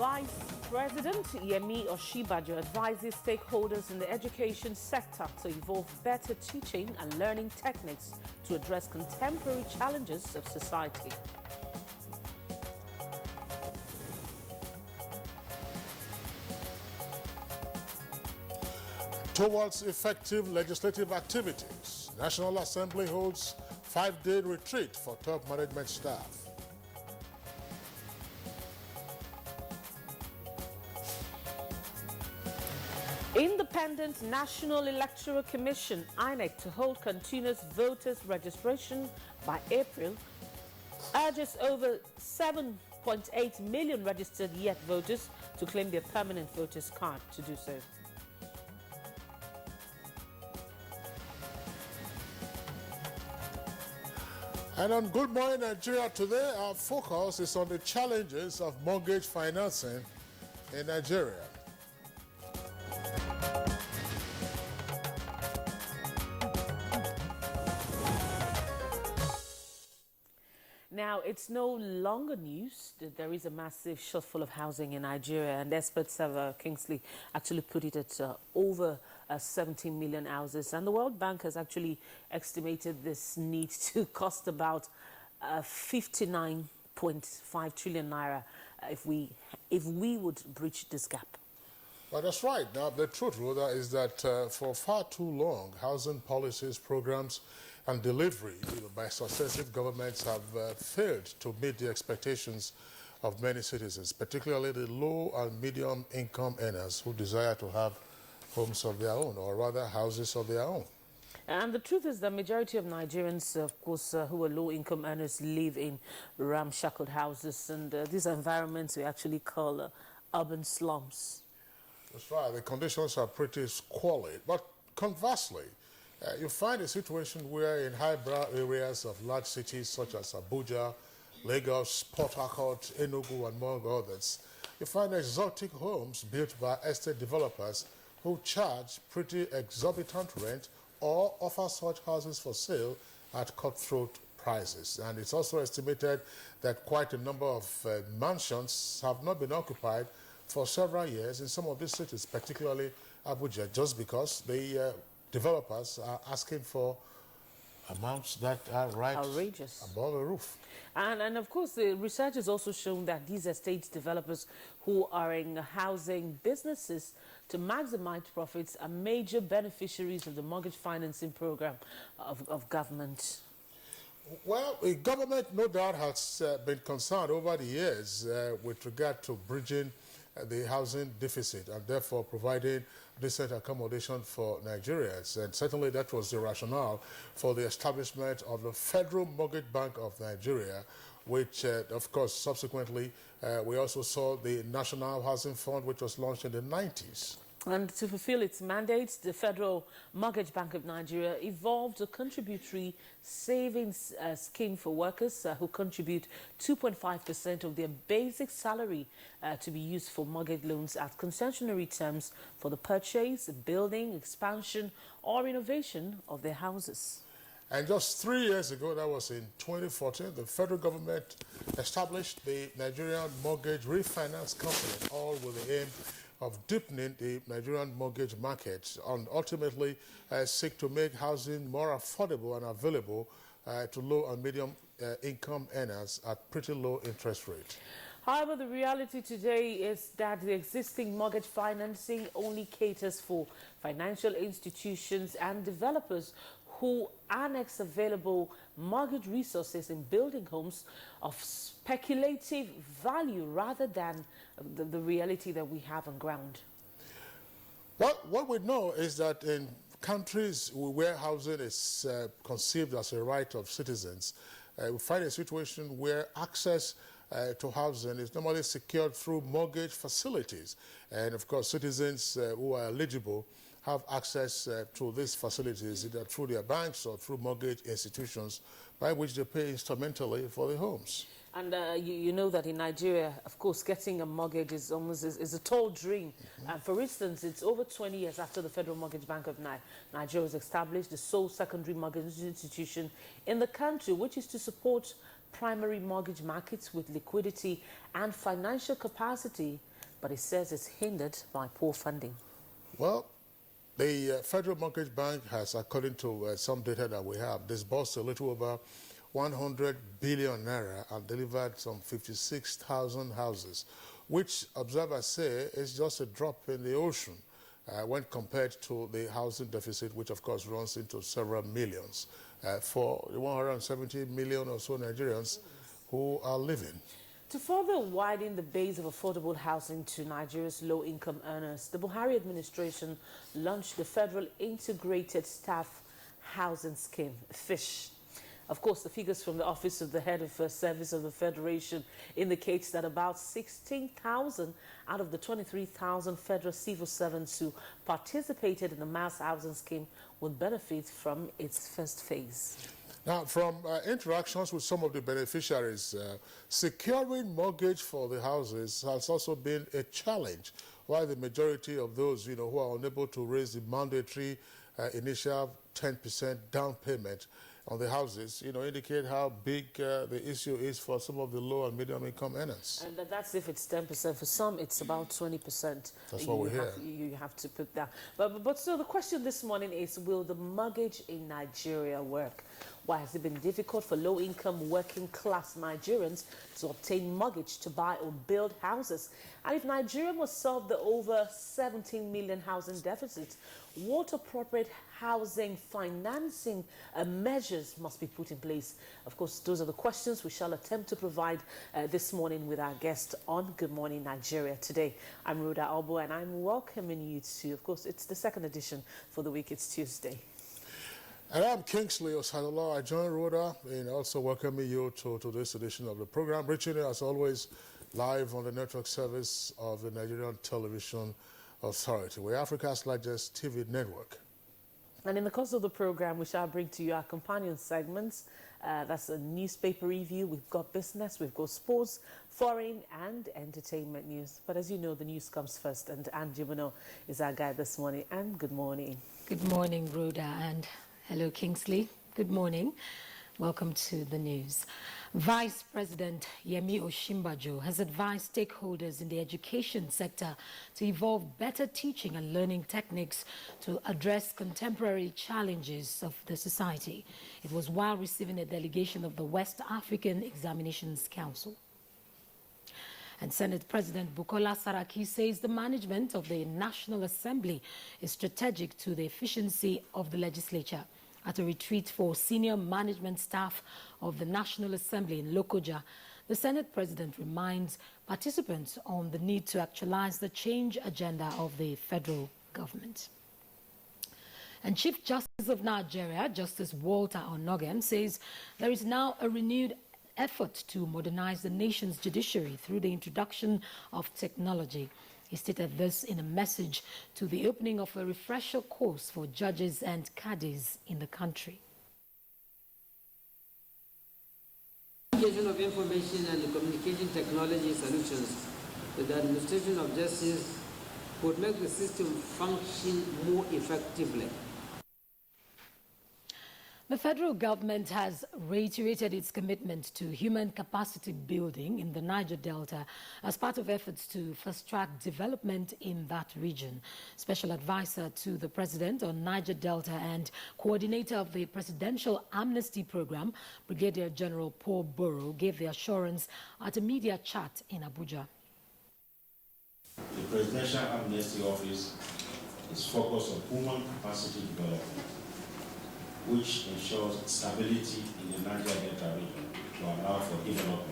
Vice President Yemi Oshibajo advises stakeholders in the education sector to evolve better teaching and learning techniques to address contemporary challenges of society. Towards effective legislative activities, National Assembly holds 5-day retreat for top management staff. Independent National Electoral Commission, INEC, to hold continuous voters registration by April, urges over 7.8 million registered yet voters to claim their permanent voters card to do so. And on Good Morning Nigeria today, our focus is on the challenges of mortgage financing in Nigeria. Now, it's no longer news that there is a massive shortfall of housing in Nigeria, and experts have Kingsley actually put it at over 17 million houses. And the World Bank has actually estimated this need to cost about 59.5 trillion naira if we would breach this gap. Well, that's right. Now, the truth, Rhoda, is that for far too long, housing policies, programs, and delivery by successive governments have failed to meet the expectations of many citizens, particularly the low and medium income earners who desire to have homes of their own, or rather houses of their own. And the truth is the majority of Nigerians, of course, who are low-income earners live in ramshackle houses, and these environments we actually call urban slums. That's right. The conditions are pretty squalid. But conversely, you find a situation where in highbrow areas of large cities such as Abuja, Lagos, Port Harcourt, Enugu, and among others, you find exotic homes built by estate developers who charge pretty exorbitant rent or offer such houses for sale at cutthroat prices. And it's also estimated that quite a number of mansions have not been occupied for several years in some of these cities, particularly Abuja, just because the developers are asking for amounts that are right outrageous above the roof. And of course, the research has also shown that these estate developers who are in housing businesses to maximize profits are major beneficiaries of the mortgage financing program of government. Well, the government no doubt has been concerned over the years with regard to bridging the housing deficit and therefore providing decent accommodation for Nigerians. And certainly that was the rationale for the establishment of the Federal Mortgage Bank of Nigeria, which of course subsequently we also saw the National Housing Fund, which was launched in the 90s. And to fulfill its mandates, the Federal Mortgage Bank of Nigeria evolved a contributory savings scheme for workers who contribute 2.5% of their basic salary to be used for mortgage loans at concessionary terms for the purchase, building, expansion, or renovation of their houses. And just 3 years ago, that was in 2014, the federal government established the Nigerian Mortgage Refinance Company, all with the aim of deepening the Nigerian mortgage market and ultimately seek to make housing more affordable and available to low and medium income earners at pretty low interest rate. However, the reality today is that the existing mortgage financing only caters for financial institutions and developers who annex available mortgage resources in building homes of speculative value rather than the reality that we have on ground. What we know is that in countries where housing is conceived as a right of citizens, we find a situation where access to housing is normally secured through mortgage facilities. And of course, citizens who are eligible have access to these facilities either through their banks or through mortgage institutions by which they pay instrumentally for the homes. And you know that in Nigeria, of course, getting a mortgage is almost is a tall dream. For instance, it's over 20 years after the Federal Mortgage Bank of Nigeria was established, the sole secondary mortgage institution in the country, which is to support primary mortgage markets with liquidity and financial capacity but he says it's hindered by poor funding. Well, the Federal Mortgage Bank has, according to some data that we have, disbursed a little over 100 billion naira and delivered some 56,000 houses, which observers say is just a drop in the ocean when compared to the housing deficit, which of course runs into several millions for the 170 million or so Nigerians who are living. To further widen the base of affordable housing to Nigeria's low-income earners, the Buhari administration launched the Federal Integrated Staff Housing Scheme, FISH. Of course, the figures from the Office of the Head of Service of the Federation indicates that about 16,000 out of the 23,000 federal civil servants who participated in the mass housing scheme will benefit from its first phase. Now, from interactions with some of the beneficiaries, securing mortgage for the houses has also been a challenge, while the majority of those, who are unable to raise the mandatory initial 10% down payment on the houses, indicate how big the issue is for some of the low and medium income earners. And that's if it's 10%. For some, it's about 20%. That's what we hear. You have to put that. But so the question this morning is, will the mortgage in Nigeria work? Why has it been difficult for low-income working-class Nigerians to obtain mortgage to buy or build houses? And if Nigeria must solve the over 17 million housing deficit, what appropriate housing financing measures must be put in place? Of course, those are the questions we shall attempt to provide this morning with our guest on Good Morning Nigeria today. I'm Rhoda Albo, and I'm welcoming you to, of course, it's the second edition for the week. It's Tuesday. And I'm Kingsley Osadolo. I join Rhoda in also welcoming you to this edition of the program, reaching you as always live on the network service of the Nigerian Television Authority. We're Africa's largest TV network. And in the course of the program, we shall bring to you our companion segments. That's a newspaper review. We've got business, we've got sports, foreign and entertainment news. But as you know, the news comes first. And Anne Jimeno is our guide this morning. And good morning. Good morning, Rhoda, and hello, Kingsley. Good morning. Welcome to the news. Vice President Yemi Osinbajo has advised stakeholders in the education sector to evolve better teaching and learning techniques to address contemporary challenges of the society. It was while receiving a delegation of the West African Examinations Council. And Senate President Bukola Saraki says the management of the National Assembly is strategic to the efficiency of the legislature. At a retreat for senior management staff of the National Assembly in Lokoja, the Senate President reminds participants on the need to actualize the change agenda of the federal government. And Chief Justice of Nigeria, Justice Walter Onogen, says there is now a renewed effort to modernize the nation's judiciary through the introduction of technology. He stated this in a message to the opening of a refresher course for judges and caddies in the country. Application of information and communication technology solutions to the administration of justice would make the system function more effectively. The federal government has reiterated its commitment to human capacity building in the Niger Delta as part of efforts to fast-track development in that region. Special advisor to the president on Niger Delta and coordinator of the Presidential Amnesty Program, Brigadier General Paul Burrow, gave the assurance at a media chat in Abuja. The Presidential Amnesty Office is focused on human capacity development, which ensures stability in the Niger Delta region to allow for development.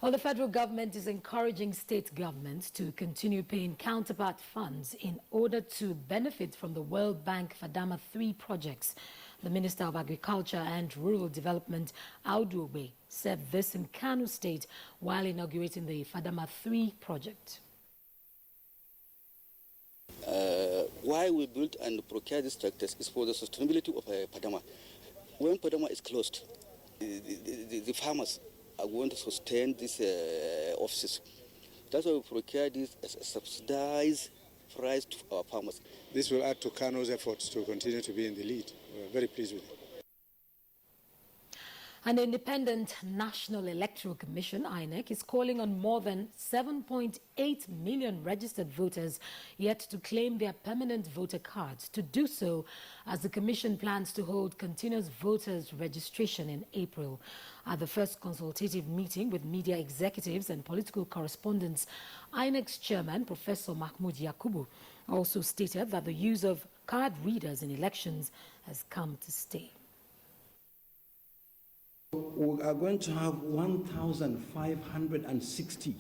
Well, the federal government is encouraging state governments to continue paying counterpart funds in order to benefit from the World Bank Fadama 3 projects. The Minister of Agriculture and Rural Development, Audu Obe, said this in Kano State while inaugurating the Fadama 3 project. Why we built and procure these tractors is for the sustainability of Padama. When Padama is closed, the farmers are going to sustain these offices. That's why we procure this as a subsidized price to our farmers. This will add to Kano's efforts to continue to be in the lead. We're very pleased with it. An independent National Electoral Commission, INEC, is calling on more than 7.8 million registered voters yet to claim their permanent voter cards to do so, as the Commission plans to hold continuous voters registration in April. At the first consultative meeting with media executives and political correspondents, INEC's chairman, Professor Mahmoud Yakubu, also stated that the use of card readers in elections has come to stay. We are going to have 1,560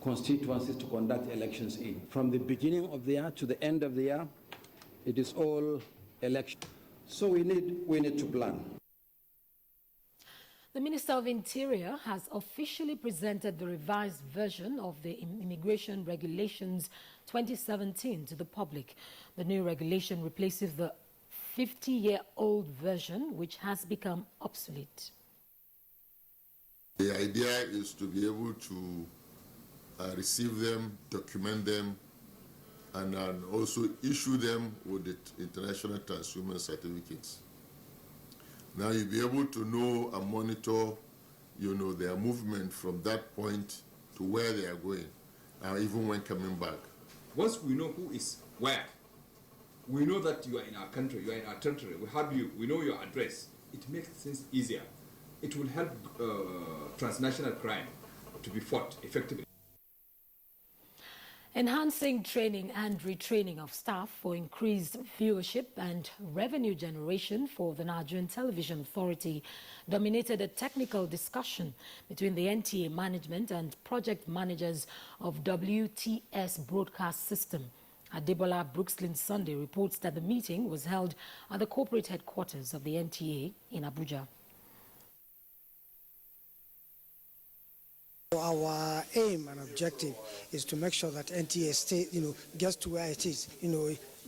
constituencies to conduct elections in. From the beginning of the year to the end of the year, it is all election. So we need to plan. The Minister of Interior has officially presented the revised version of the Immigration Regulations 2017 to the public. The new regulation replaces the 50-year-old version, which has become obsolete. The idea is to be able to receive them, document them, and also issue them with the international transshipment certificates. Now you'll be able to know and monitor, their movement from that point to where they are going, even when coming back. Once we know who is where, we know that you are in our country, you are in our territory, we have you, we know your address. It makes things easier. It will help transnational crime to be fought effectively. Enhancing training and retraining of staff for increased viewership and revenue generation for the Nigerian Television Authority dominated a technical discussion between the NTA management and project managers of WTS broadcast system. Adebola Brookslyn Sunday reports that the meeting was held at the corporate headquarters of the NTA in Abuja. Our aim and objective is to make sure that NTA gets to where it is,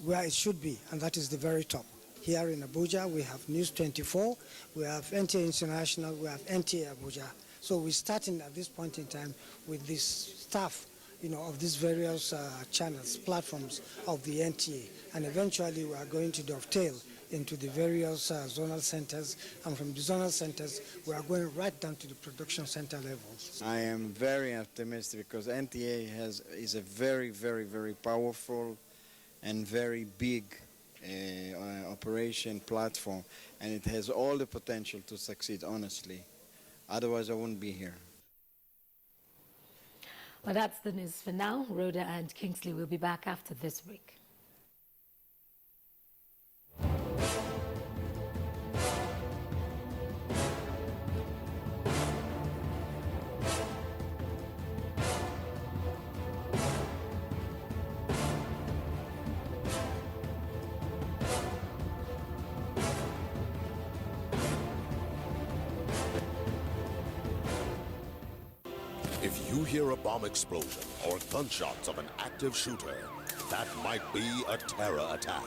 where it should be, and that is the very top. Here in Abuja, we have News 24, we have NTA International, we have NTA Abuja. So we're starting at this point in time with this staff of these various channels, platforms of the NTA, and eventually we are going to dovetail into the various zonal centers, and from the zonal centers we are going right down to the production center levels. I am very optimistic because NTA is a very, very, very powerful and very big operation platform, and it has all the potential to succeed, honestly. Otherwise I wouldn't be here. Well, that's the news for now. Rhoda and Kingsley will be back after this break. If you hear a bomb explosion or gunshots of an active shooter, that might be a terror attack.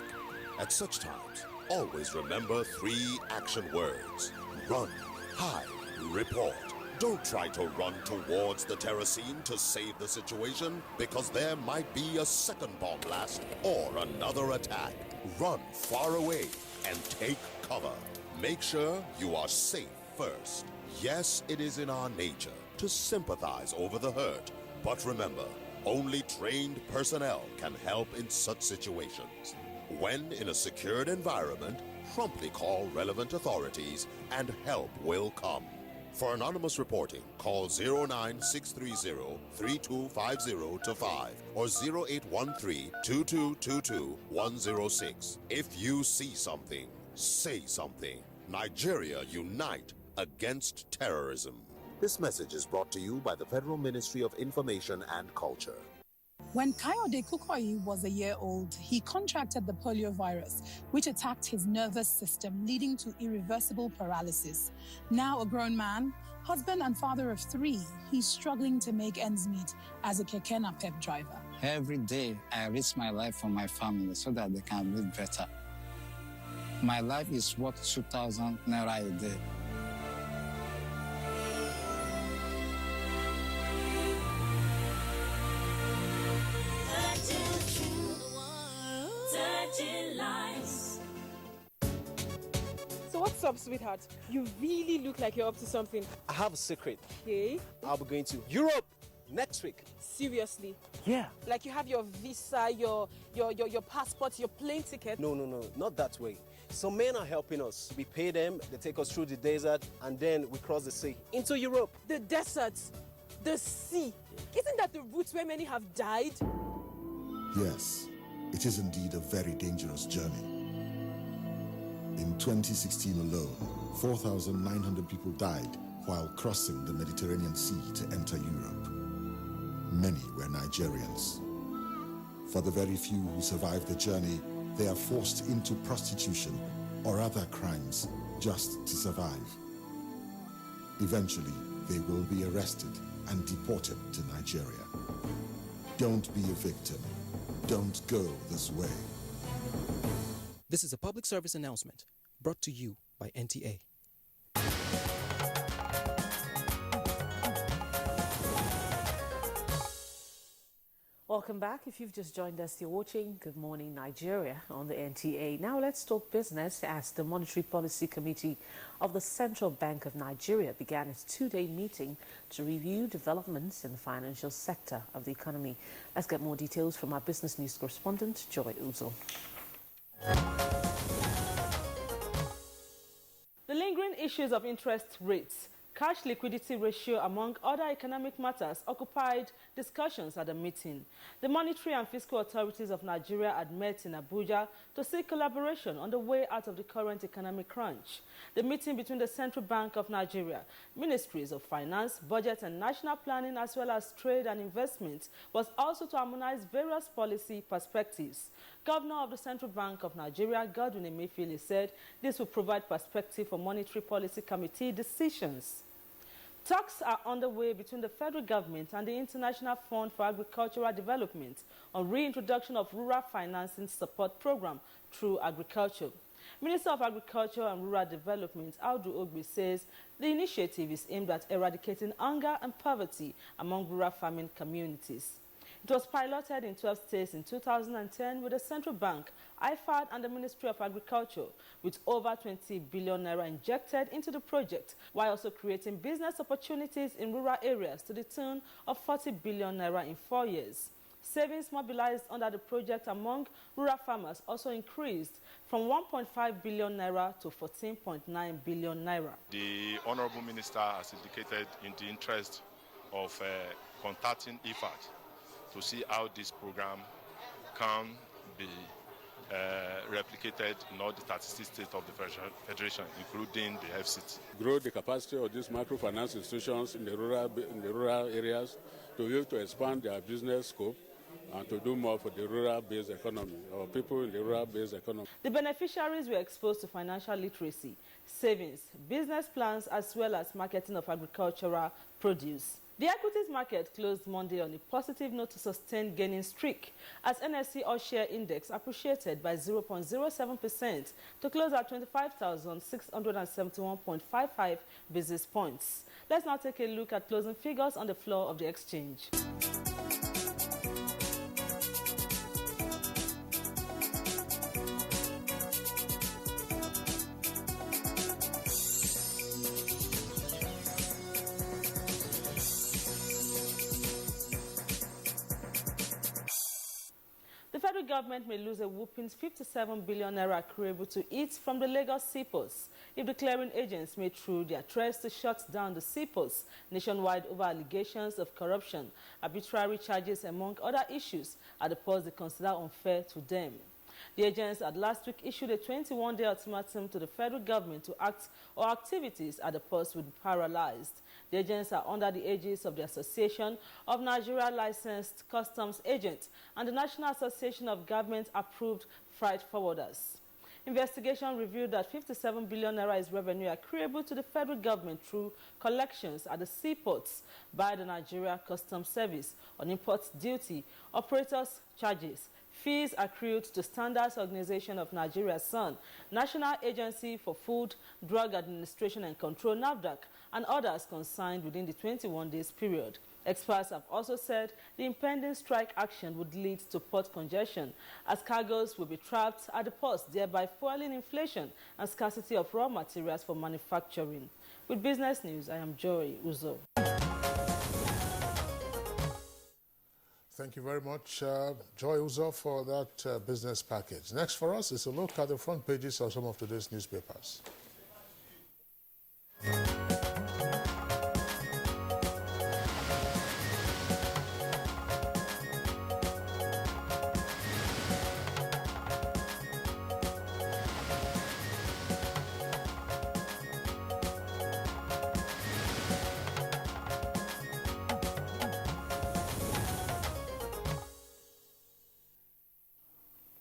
At such times, always remember 3 action words: run, hide, report. Don't try to run towards the terror scene to save the situation, because there might be a second bomb blast or another attack. Run far away and take cover. Make sure you are safe first. Yes, it is in our nature to sympathize over the hurt, but remember, only trained personnel can help in such situations. When in a secured environment, promptly call relevant authorities and help will come. For anonymous reporting, call 09630-3250-5 or 0813-2222-106. If you see something, say something. Nigeria unite against terrorism. This message is brought to you by the Federal Ministry of Information and Culture. When Kayode Kukoyi was a year old, he contracted the polio virus, which attacked his nervous system, leading to irreversible paralysis. Now a grown man, husband and father of 3, he's struggling to make ends meet as a keke napep driver. Every day, I risk my life for my family so that they can live better. My life is worth 2,000 naira a day. What's up, sweetheart? You really look like you're up to something. I have a secret. Okay. I'll be going to Europe next week. Seriously? Yeah. Like you have your visa, your passport, your plane ticket? No, not that way. Some men are helping us. We pay them, they take us through the desert, and then we cross the sea into Europe. The desert, the sea. Isn't that the route where many have died? Yes, it is indeed a very dangerous journey. In 2016 alone, 4,900 people died while crossing the Mediterranean Sea to enter Europe. Many were Nigerians. For the very few who survived the journey, they are forced into prostitution or other crimes just to survive. Eventually, they will be arrested and deported to Nigeria. Don't be a victim. Don't go this way. This is a public service announcement brought to you by NTA. Welcome back. If you've just joined us, you're watching Good Morning Nigeria on the NTA. Now let's talk business as the Monetary Policy Committee of the Central Bank of Nigeria began its two-day meeting to review developments in the financial sector of the economy. Let's get more details from our business news correspondent, Joy Uzo. The lingering issues of interest rates, cash liquidity ratio, among other economic matters, occupied discussions at the meeting. The monetary and fiscal authorities of Nigeria had met in Abuja to seek collaboration on the way out of the current economic crunch. The meeting between the Central Bank of Nigeria, Ministries of Finance, Budget and National Planning, as well as Trade and Investment, was also to harmonize various policy perspectives. Governor of the Central Bank of Nigeria, Godwin Emefiele, said this will provide perspective for Monetary Policy Committee decisions. Talks are underway between the federal government and the International Fund for Agricultural Development on reintroduction of rural financing support program through agriculture. Minister of Agriculture and Rural Development, Audu Ogbe, says the initiative is aimed at eradicating hunger and poverty among rural farming communities. It was piloted in 12 states in 2010 with the Central Bank, IFAD and the Ministry of Agriculture, with over 20 billion naira injected into the project, while also creating business opportunities in rural areas to the tune of 40 billion naira in 4 years. Savings mobilized under the project among rural farmers also increased from 1.5 billion naira to 14.9 billion naira. The Honorable Minister has indicated in the interest of contacting IFAD to see how this program can be replicated in all the 36 states of the Federation, including the FCT. Grow the capacity of these microfinance institutions in the rural areas to be able to expand their business scope and to do more for the rural-based economy, or people in the rural-based economy. The beneficiaries were exposed to financial literacy, savings, business plans, as well as marketing of agricultural produce. The equities market closed Monday on a positive note to sustain gaining streak as NSE All-Share Index appreciated by 0.07% to close at 25,671.55 basis points. Let's now take a look at closing figures on the floor of the exchange. The federal government may lose a whopping 57 billion naira accruable to it from the Lagos seaports if the clearing agents made through their threats to shut down the seaports nationwide over allegations of corruption, arbitrary charges, among other issues at the ports they consider unfair to them. The agents had last week issued a 21-day ultimatum to the federal government to act or activities at the ports would be paralyzed. The agents are under the aegis of the Association of Nigeria Licensed Customs Agents and the National Association of Government-Approved Freight Forwarders. Investigation revealed that 57 billion naira is revenue accruable to the federal government through collections at the seaports by the Nigeria Customs Service on import duty, operators' charges, fees accrued to Standards Organization of Nigeria, SON, National Agency for Food, Drug Administration and Control, NAFDAC, and others consigned within the 21 days period. Experts have also said the impending strike action would lead to port congestion as cargoes will be trapped at the ports, thereby fueling inflation and scarcity of raw materials for manufacturing. With business news, I am Joy Uzo. Thank you very much, Joy Uzo, for that business package. Next for us is a look at the front pages of some of today's newspapers.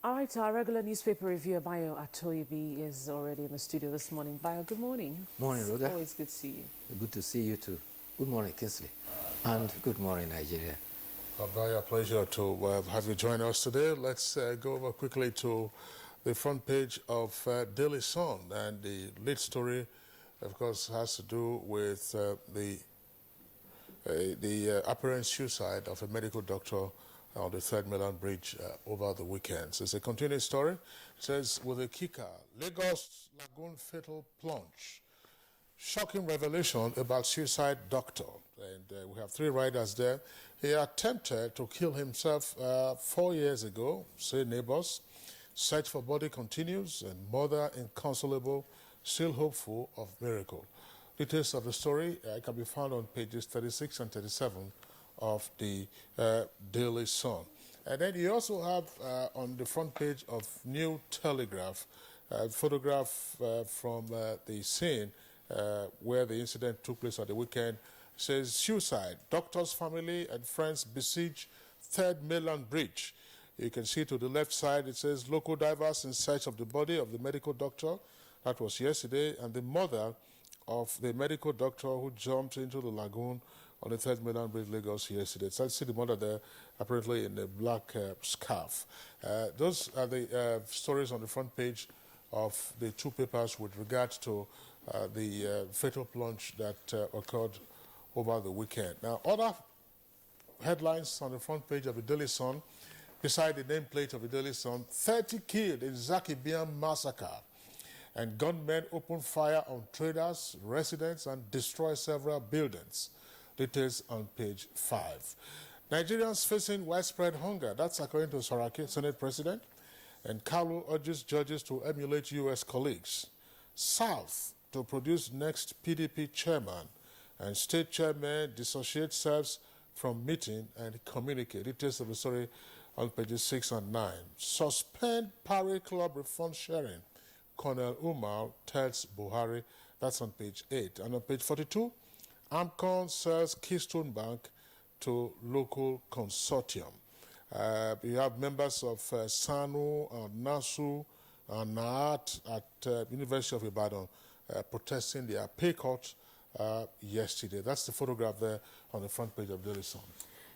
All right, our regular newspaper reviewer, Bayo Atoyibi, is already in the studio this morning. Bayo, good morning. Morning, Rhoda. Always good to see you. Good to see you too. Good morning, Kingsley. And good morning, Nigeria. Bayo, a pleasure to have you join us today. Let's go over quickly to the front page of Daily Sun. And the lead story, of course, has to do with the apparent suicide of a medical doctor on the Third Mainland Bridge over the weekend. So it's a continuing story. It says, with a kicker, Lagos Lagoon fatal plunge. Shocking revelation about suicide doctor. And we have 3 riders there. He attempted to kill himself 4 years ago, say neighbors. Search for body continues, and mother inconsolable, still hopeful of miracle. Details of the story can be found on pages 36 and 37 of the Daily Sun. And then you also have on the front page of New Telegraph a photograph from the scene where the incident took place at the weekend. It says, suicide, doctor's family and friends besiege Third Mainland Bridge. You can see to the left side, it says, local divers in search of the body of the medical doctor. That was yesterday. And the mother of the medical doctor who jumped into the lagoon on the Third Mainland Bridge, Lagos, yesterday. So I see the mother there, apparently in a black scarf. Those are the stories on the front page of the 2 papers with regard to the fatal plunge that occurred over the weekend. Now, other headlines on the front page of the Daily Sun, beside the nameplate of the Daily Sun, 30 killed in Zakibian massacre. And gunmen open fire on traders, residents, and destroy several buildings. Details on page 5. Nigerians facing widespread hunger. That's according to Saraki, Senate President. And Kalu urges judges to emulate U.S. colleagues. South to produce next PDP chairman. And state chairman dissociate selves from meeting and communicate. Details of the story on pages 6 and 9. Suspend Parry Club refund sharing. Colonel Umar tells Buhari. That's on page 8. And on page 42, AMCON sells Keystone Bank to local consortium. You have members of SANU, NASU, and NAAT at University of Ibadan protesting their pay cut yesterday. That's the photograph there on the front page of Daily Sun.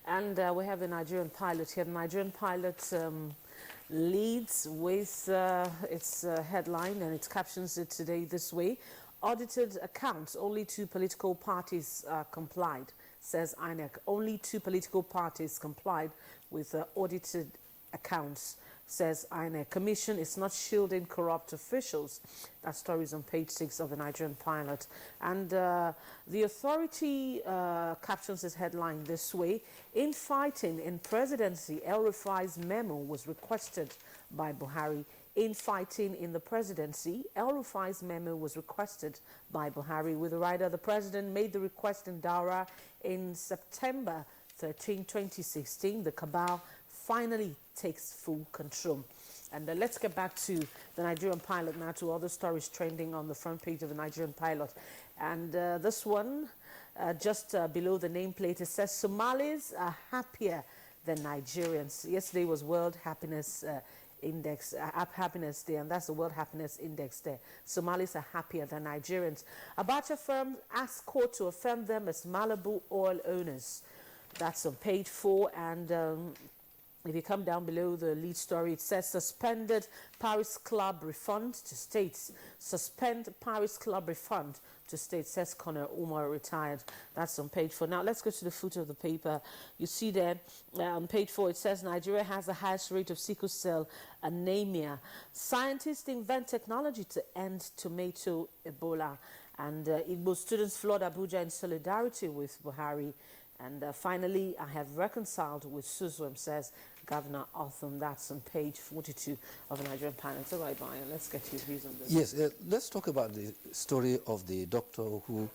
And we have the Nigerian pilot here. The Nigerian pilot leads with its headline, and it captions it today this way. Audited accounts, only 2 political parties complied, says INEC. Only 2 political parties complied with audited accounts, says INEC. Commission is not shielding corrupt officials. That story is on page 6 of the Nigerian pilot. And the authority captions its headline this way. Infighting in presidency, El-Rufai's memo was requested by Buhari. Infighting in the presidency, El-Rufai's memo was requested by Buhari. With the rider, the president made the request in Daura in September 13, 2016. The cabal finally takes full control. And let's get back to the Nigerian pilot now, to other stories trending on the front page of the Nigerian pilot. And this one, just below the nameplate, it says Somalis are happier than Nigerians. Yesterday was World Happiness Index, Happiness Day, and that's the World Happiness Index there. Somalis are happier than Nigerians. Abacha firm asks court to affirm them as Malibu oil owners. That's on page 4, and If you come down below the lead story, it says suspended Paris Club refund to states. Suspend Paris Club refund to states, says Conor Umar, retired. That's on page 4. Now let's go to the footer of the paper. You see there on page 4, it says Nigeria has the highest rate of sickle cell anemia. Scientists invent technology to end tomato Ebola. And Igbo students flood Abuja in solidarity with Buhari. And finally, I have reconciled with Suswem, says Governor Otham. That's on page 42 of the Nigerian panel. So, right, Brian, let's get your views on this. Yes, let's talk about the story of the doctor who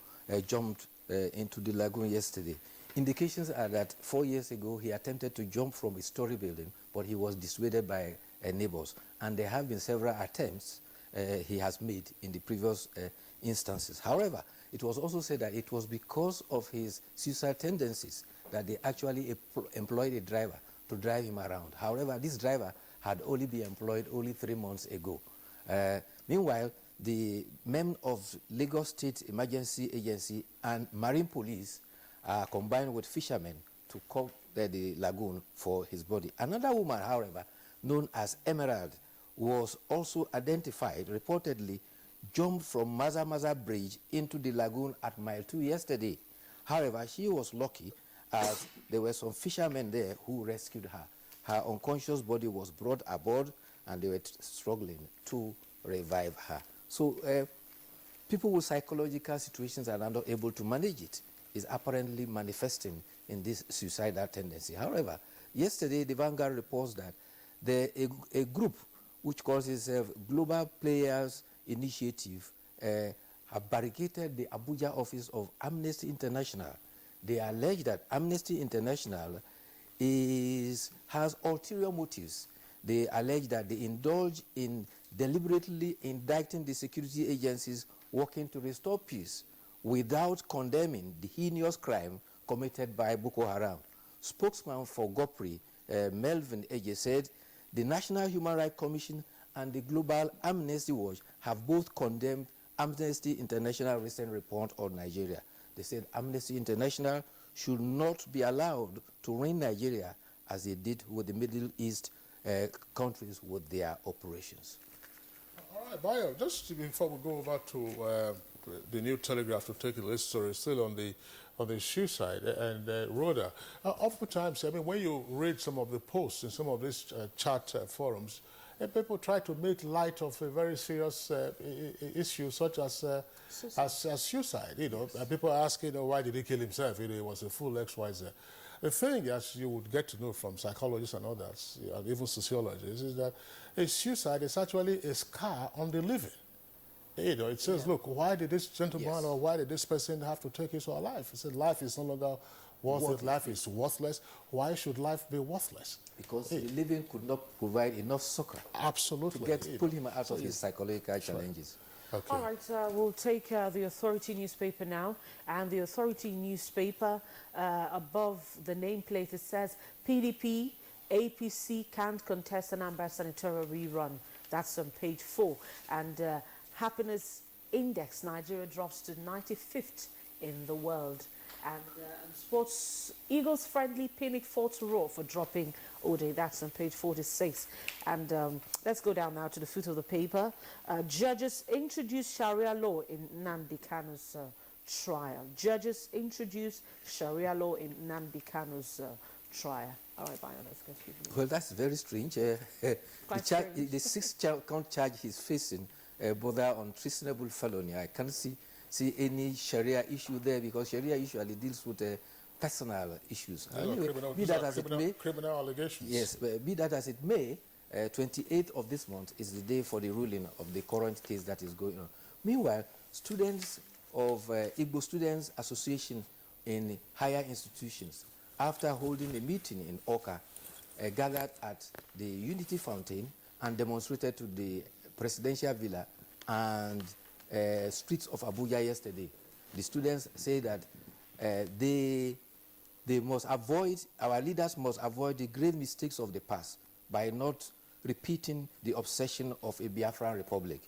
jumped into the lagoon yesterday. Indications are that 4 years ago, he attempted to jump from a story building, but he was dissuaded by neighbors. And there have been several attempts he has made in the previous instances. However, it was also said that it was because of his suicide tendencies that they actually employed a driver to drive him around. However, this driver had only been employed only 3 months ago. Meanwhile, the men of Lagos State Emergency Agency and Marine Police are combined with fishermen to cover the lagoon for his body. Another woman, however, known as Emerald, was also identified, reportedly jumped from Maza Maza Bridge into the lagoon at mile 2 yesterday. However, she was lucky as there were some fishermen there who rescued her. Her unconscious body was brought aboard and they were struggling to revive her. So people with psychological situations are not able to manage it. Is apparently manifesting in this suicidal tendency. However, yesterday the Vanguard reports that a group which calls itself Global Players Initiative have barricaded the Abuja office of Amnesty International. They allege that Amnesty International has ulterior motives. They allege that they indulge in deliberately indicting the security agencies working to restore peace without condemning the heinous crime committed by Boko Haram. Spokesman for GOPRI, Melvin Eje, said the National Human Rights Commission and the Global Amnesty Watch have both condemned Amnesty International recent report on Nigeria. They said Amnesty International should not be allowed to run Nigeria as they did with the Middle East countries with their operations. All right, Bayo, just before we go over to the New Telegraph to take a list story, still on the shoe side and Rhoda. Oftentimes, I mean, when you read some of the posts in some of these chat forums, people try to make light of a very serious issue such as suicide. You know, people are asking, why did he kill himself? You know, he was a full XYZ. The thing, as you would get to know from psychologists and others, and even sociologists, is that a suicide is actually a scar on the living. You know, it says, look, why did this gentleman or why did this person have to take his own life? He said, life is no longer worth it, life is worthless. Why should life be worthless? Because the living could not provide enough succor to pull him out of his psychological challenges. Okay. All right, we'll take the Authority newspaper now. And the Authority newspaper, above the nameplate, it says, PDP, APC can't contest an Anambra senatorial rerun. That's on page 4. And happiness index, Nigeria drops to 95th in the world. And sports, Eagles friendly Pinnick fought to roar for dropping Ode. That's on page 46. And let's go down now to the foot of the paper. Judges introduce Sharia law in Nnamdi Kanu's trial. Judges introduce Sharia law in Nnamdi Kanu's trial. All right, Bayo, let's go. Well, that's very strange. The 6-count charge he's facing border on treasonable felony. I can't see any Sharia issue there because Sharia usually deals with personal issues. Anyway, be that as it may, criminal allegations. Yes, be that as it may, 28th of this month is the day for the ruling of the current case that is going on. Meanwhile, students of Igbo Students Association in higher institutions, after holding a meeting in Oka, gathered at the Unity Fountain and demonstrated to the Presidential Villa and streets of Abuja yesterday. The students say that they must avoid, our leaders must avoid the great mistakes of the past by not repeating the obsession of a Biafran republic.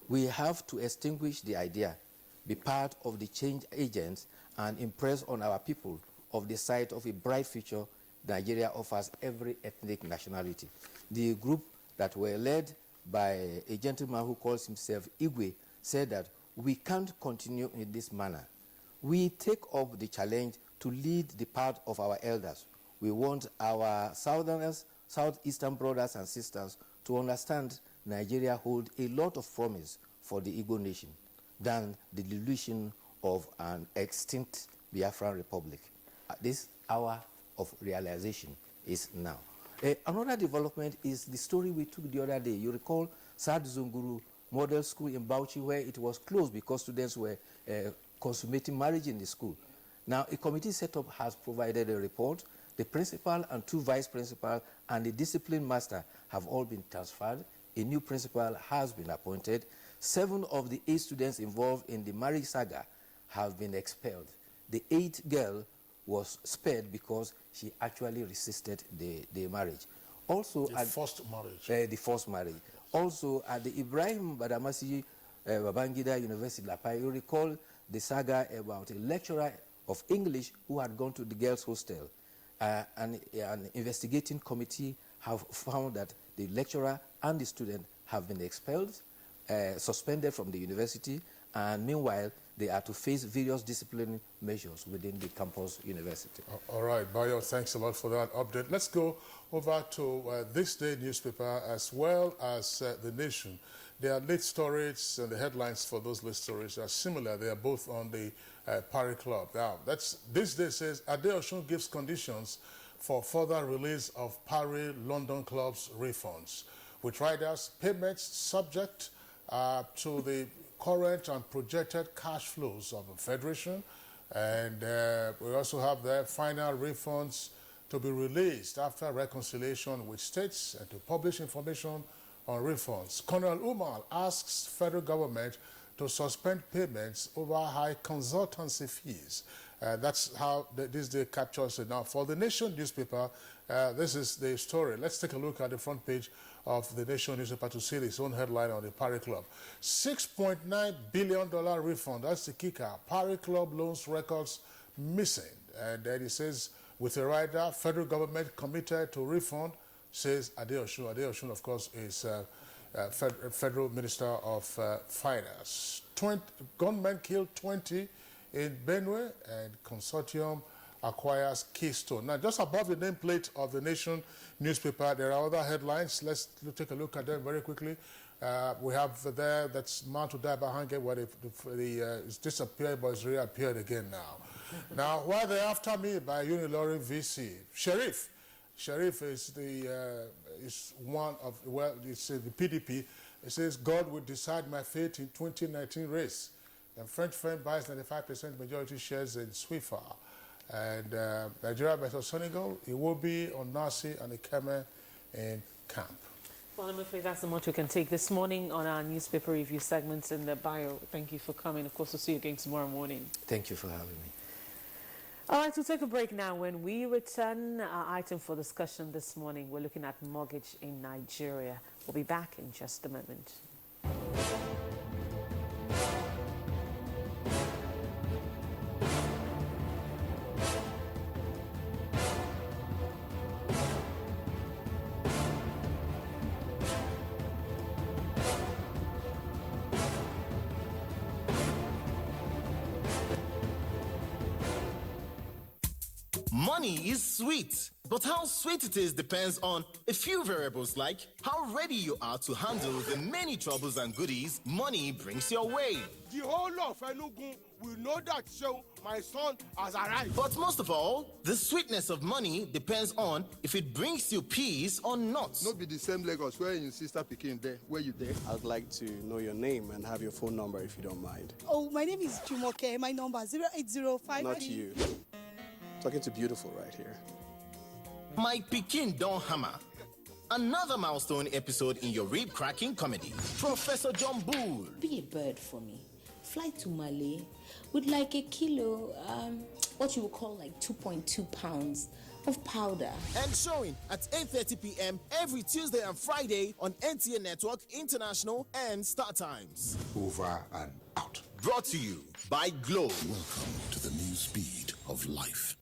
We have to extinguish the idea, be part of the change agents, and impress on our people of the sight of a bright future Nigeria offers every ethnic nationality. The group that were led by a gentleman who calls himself Igwe said that we can't continue in this manner. We take up the challenge to lead the path of our elders. We want our southeastern brothers and sisters to understand Nigeria holds a lot of promise for the Igbo nation than the delusion of an extinct Biafran republic. This hour of realization is now. Another development is the story we took the other day. You recall Sad Zunguru Model School in Bauchi, where it was closed because students were consummating marriage in the school. Now, a committee set up has provided a report. The principal and 2 vice principals and the discipline master have all been transferred. A new principal has been appointed. 7 of the 8 students involved in the marriage saga have been expelled. The 8th girl was spared because she actually resisted the marriage. Also, the forced marriage. The forced marriage. Also, at the Ibrahim Badamasi Babangida University, Lapai, you recall the saga about a lecturer of English who had gone to the girls' hostel. An investigating committee have found that the lecturer and the student have been expelled, suspended from the university, and meanwhile, they are to face various disciplinary measures within the campus university. All right, Bayo, thanks a lot for that update. Let's go over to This Day newspaper as well as The Nation. Their lead stories and the headlines for those lead stories are similar. They are both on the Parry Club. Now, This Day says, Adeosun gives conditions for further release of Parry London Club's refunds, with riders' payments subject to the current and projected cash flows of the Federation. And we also have the final refunds to be released after reconciliation with states and to publish information on refunds. Colonel Umar asks federal government to suspend payments over high consultancy fees. That's how This Day captures it. Now, for The Nation newspaper, this is the story. Let's take a look at the front page of The Nation newspaper to see its own headline on the Parry Club. $6.9 billion refund. That's the kicker. Parry Club loans records missing. And then it says, with a rider, federal government committed to refund, says Adeosun. Adeosun, of course, is Federal Minister of Finance. Gunmen killed 20 in Benue, and consortium acquires Keystone. Now, just above the nameplate of The Nation newspaper, there are other headlines. Let's take a look at them very quickly. We have there, that's man to die by hunger, where it's disappeared, but it's reappeared again now. Now, why they after me by Unilorin VC? Sheriff is is one of, well, it's the PDP. It says, God will decide my fate in 2019 race. And French firm buys 95% majority shares in Swiffer. And Nigeria versus Senegal, it will be on Nasi and Ikeme in camp. Well, I'm afraid that's the much we can take this morning on our newspaper review segments in the bio. Thank you for coming. Of course, we'll see you again tomorrow morning. Thank you for having me. All right, we'll take a break now. When we return, our item for discussion this morning, we're looking at mortgage in Nigeria. We'll be back in just a moment. Money is sweet, but how sweet it is depends on a few variables like how ready you are to handle the many troubles and goodies money brings your way. The whole of Enugu will know that show my son has arrived. But most of all, the sweetness of money depends on if it brings you peace or not. Not be the same Lagos where your sister Pikin there. Where you there? I'd like to know your name and have your phone number if you don't mind. Oh, my name is Jumoke. My number is 08053. Not you. Talking to Beautiful right here. My Pikin Don Hammer. Another milestone episode in your rib-cracking comedy. Professor John Bull. Be a bird for me. Fly to Mali with like a kilo, what you would call like 2.2 pounds of powder. And showing at 8:30 p.m. every Tuesday and Friday on NTA Network International and Star Times. Over and out. Brought to you by Glow. Welcome to the new speed of life.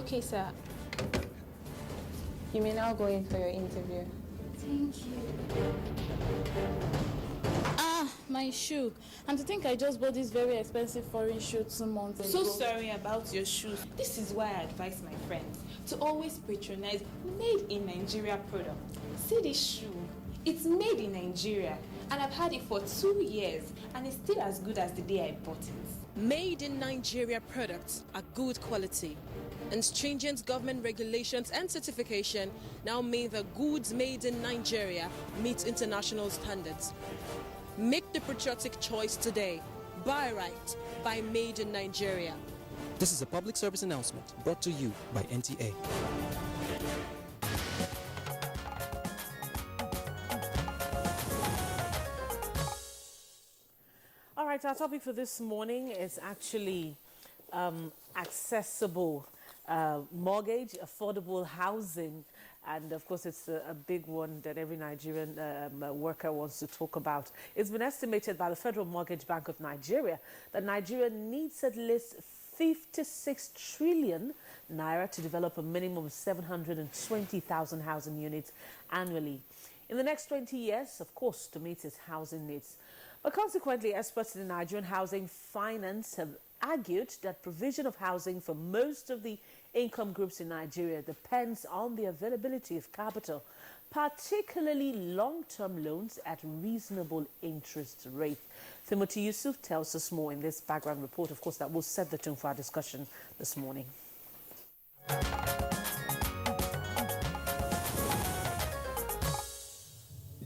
Okay, sir. You may now go in for your interview. Thank you. Ah, my shoe. And to think I just bought this very expensive foreign shoe 2 months ago. So sorry about your shoes. This is why I advise my friends to always patronize made in Nigeria products. See this shoe. It's made in Nigeria, and I've had it for 2 years, and it's still as good as the day I bought it. Made in Nigeria products are good quality, and stringent government regulations and certification now mean the goods made in Nigeria meet international standards. Make the patriotic choice today. Buy right. Buy Made in Nigeria. This is a public service announcement brought to you by NTA. All right, our topic for this morning is actually accessible mortgage, affordable housing. And of course, it's a big one that every Nigerian worker wants to talk about. It's been estimated by the Federal Mortgage Bank of Nigeria that Nigeria needs at least 56 trillion naira to develop a minimum of 720,000 housing units annually in the next 20 years, of course, to meet its housing needs. But consequently, experts in Nigerian housing finance have argued that provision of housing for most of the income groups in Nigeria depends on the availability of capital, particularly long-term loans at reasonable interest rate. Timothy Yusuf tells us more in this background report, of course, that will set the tone for our discussion this morning.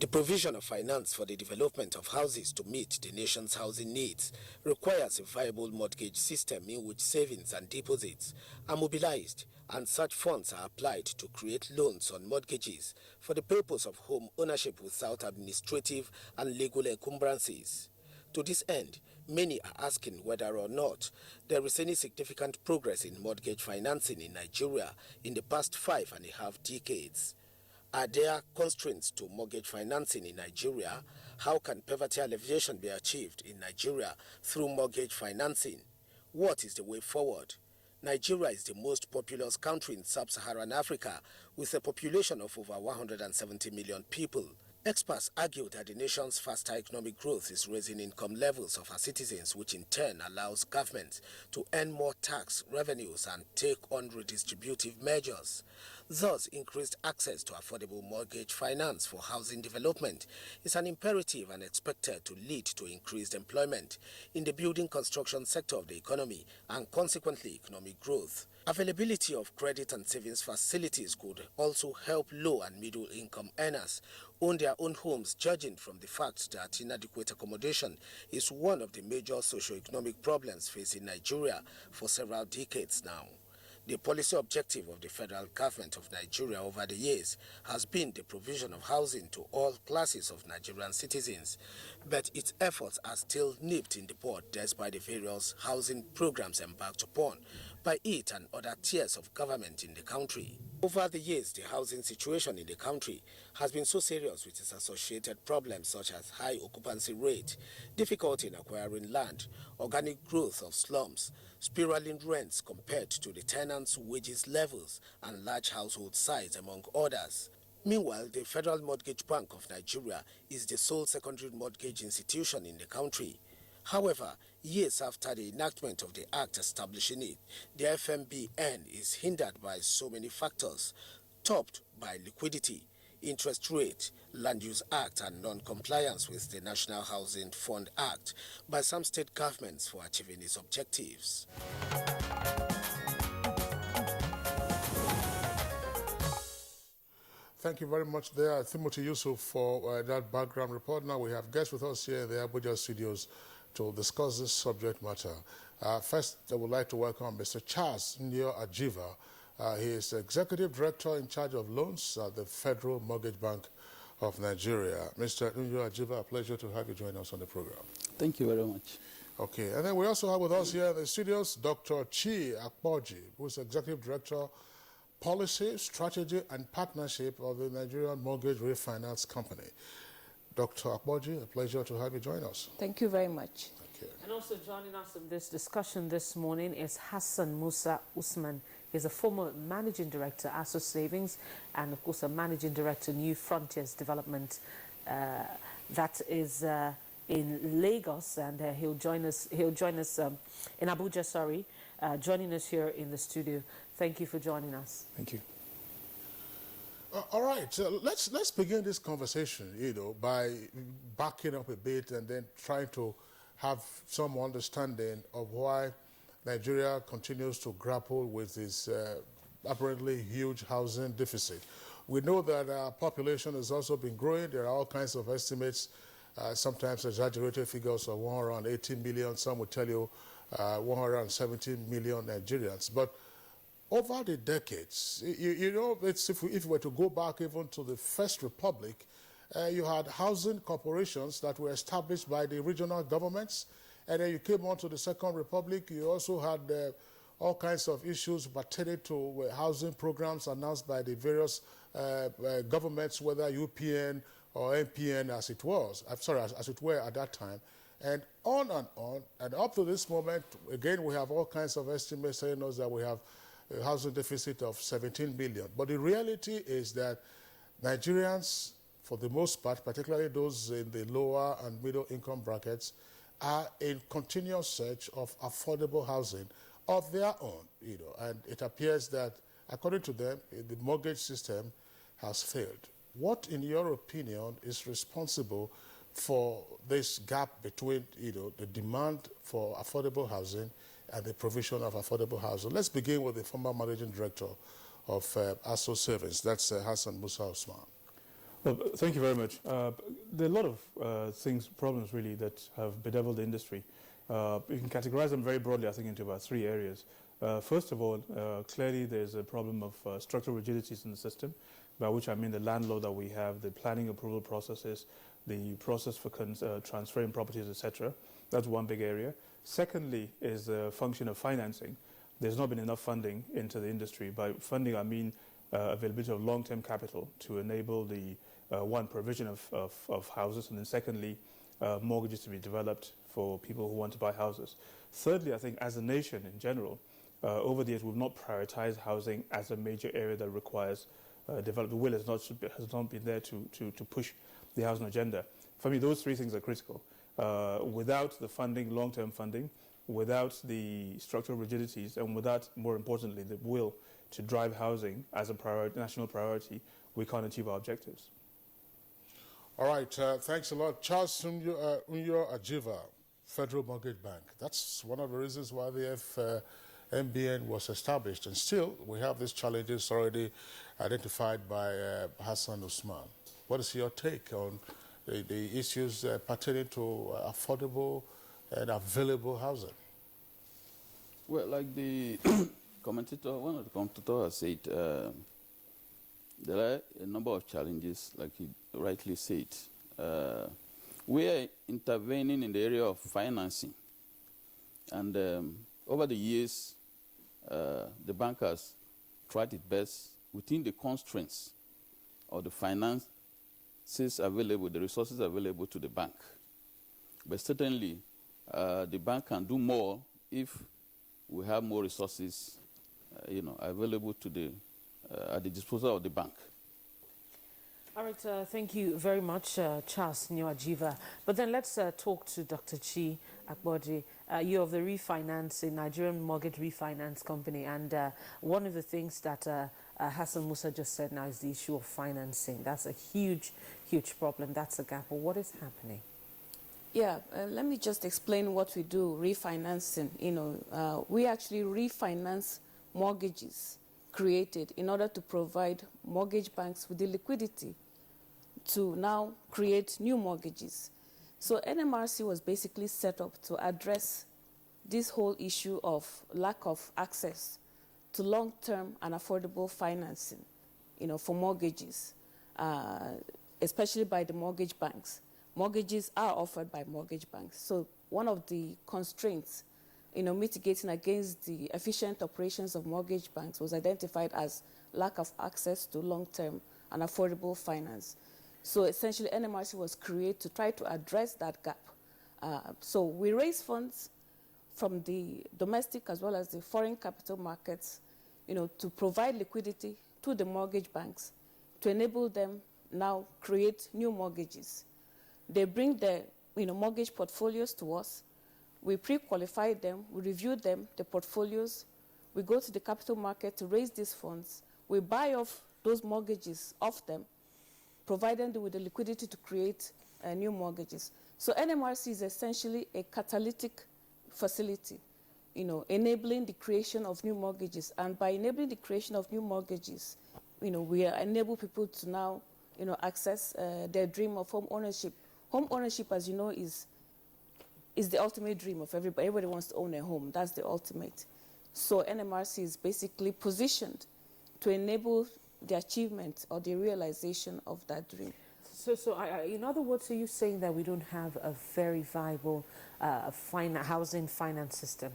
The provision of finance for the development of houses to meet the nation's housing needs requires a viable mortgage system in which savings and deposits are mobilized and such funds are applied to create loans on mortgages for the purpose of home ownership without administrative and legal encumbrances. To this end, many are asking whether or not there is any significant progress in mortgage financing in Nigeria in the past 5.5 decades. Are there constraints to mortgage financing in Nigeria? How can poverty alleviation be achieved in Nigeria through mortgage financing? What is the way forward? Nigeria is the most populous country in sub-Saharan Africa with a population of over 170 million people. Experts argue that the nation's faster economic growth is raising income levels of our citizens, which in turn allows government to earn more tax revenues and take on redistributive measures. Thus, increased access to affordable mortgage finance for housing development is an imperative and expected to lead to increased employment in the building construction sector of the economy and consequently economic growth. Availability of credit and savings facilities could also help low and middle income earners own their own homes, judging from the fact that inadequate accommodation is one of the major socio-economic problems facing Nigeria for several decades now. The policy objective of the federal government of Nigeria over the years has been the provision of housing to all classes of Nigerian citizens, but its efforts are still nipped in the bud despite the various housing programs embarked upon by it and other tiers of government in the country. Over the years, the housing situation in the country has been so serious with its associated problems such as high occupancy rate, difficulty in acquiring land, organic growth of slums, spiraling rents compared to the tenants' wages levels, and large household size, among others. Meanwhile, the Federal Mortgage Bank of Nigeria is the sole secondary mortgage institution in the country. However, years after the enactment of the act establishing it, the FMBN is hindered by so many factors, topped by liquidity, interest rate, Land Use Act, and non-compliance with the National Housing Fund Act by some state governments for achieving its objectives. Thank you very much there, Timothy Yusuf, for that background report. Now we have guests with us here in the Abuja studios to discuss this subject matter. First, I would like to welcome Mr. Charles Nyo Ajiva. He is the Executive Director in charge of loans at the Federal Mortgage Bank of Nigeria. Mr. Nyo Ajiva, a pleasure to have you join us on the program. Thank you very much. Okay, and then we also have with us here in the studios Dr. Chi Akpoji, who is Executive Director, Policy, Strategy and Partnership of the Nigerian Mortgage Refinance Company. Dr. Akpoji, a pleasure to have you join us. Thank you very much. And also joining us in this discussion this morning is Hassan Musa Usman. He's a former managing director, ASO Savings, and of course a managing director, New Frontiers Development, that is in Lagos, and he'll join us in Abuja. Sorry, joining us here in the studio. Thank you for joining us. Thank you. All right, let's begin this conversation, by backing up a bit and then trying to have some understanding of why Nigeria continues to grapple with this apparently huge housing deficit. We know that our population has also been growing. There are all kinds of estimates, sometimes exaggerated figures of 180 million. Some will tell you 170 million Nigerians. But over the decades, if we were to go back even to the First Republic, you had housing corporations that were established by the regional governments. And then you came on to the Second Republic, you also had all kinds of issues pertaining to housing programs announced by the various governments, whether UPN or MPN as it was, as it were at that time. And on, and up to this moment, again, we have all kinds of estimates saying us that we have a housing deficit of 17 billion. But the reality is that Nigerians, for the most part, particularly those in the lower and middle income brackets, are in continuous search of affordable housing of their own, and it appears that, according to them, the mortgage system has failed. What, in your opinion, is responsible for this gap between, the demand for affordable housing and the provision of affordable housing? Let's begin with the former managing director of ASO Savings, that's Hassan Musa Usman. Well, thank you very much. There are a lot of problems really that have bedeviled the industry. You can categorize them very broadly, I think, into about 3 areas. First of all, clearly there's a problem of structural rigidities in the system, by which I mean the land law that we have, the planning approval processes, the process for transferring properties, etc. That's one big area. Secondly is a function of financing. There's not been enough funding into the industry. By funding, I mean availability of long-term capital to enable the provision of houses, and then secondly, mortgages to be developed for people who want to buy houses. Thirdly, I think as a nation in general, over the years we've not prioritized housing as a major area that requires development. The will has not been there to push the housing agenda. For me, those 3 things are critical. Without the funding, long-term funding, without the structural rigidities, and without, more importantly, the will to drive housing as a national priority, we can't achieve our objectives. All right, thanks a lot. Charles Unyo Ajiva, Federal Mortgage Bank. That's one of the reasons why the MBN was established. And still, we have these challenges already identified by Hassan Usman. What is your take on the issues pertaining to affordable and available housing? Well, like the commentator, one of the commentators said, there are a number of challenges, like he rightly said. We are intervening in the area of financing. And over the years, the bank has tried its best within the constraints of the finances available, the resources available to the bank. But certainly, the bank can do more if we have more resources, available to at the disposal of the bank. All right, thank you very much, Charles Nyoajiva. But then let's talk to Dr. Chi Akboji. You're of the refinancing, Nigerian Mortgage Refinance Company, and one of the things that Hassan Musa just said now is the issue of financing. That's a huge, huge problem. That's a gap. But what is happening? Yeah, let me just explain what we do, refinancing. We actually refinance mortgages created in order to provide mortgage banks with the liquidity to now create new mortgages. So NMRC was basically set up to address this whole issue of lack of access to long-term and affordable financing, for mortgages, especially by the mortgage banks. Mortgages are offered by mortgage banks. So one of the constraints, mitigating against the efficient operations of mortgage banks was identified as lack of access to long-term and affordable finance. So essentially, NMRC was created to try to address that gap. So we raise funds from the domestic as well as the foreign capital markets, to provide liquidity to the mortgage banks to enable them now create new mortgages. They bring their mortgage portfolios to us. We pre-qualify them, we review them, the portfolios. We go to the capital market to raise these funds. We buy off those mortgages off them, providing them with the liquidity to create new mortgages. So NMRC is essentially a catalytic facility, enabling the creation of new mortgages. And by enabling the creation of new mortgages, we enable people to now, access their dream of home ownership. Home ownership, as you know, is the ultimate dream of everybody. Everybody wants to own a home. That's the ultimate. So NMRC is basically positioned to enable the achievement or the realization of that dream. So in other words, are you saying that we don't have a very viable housing finance system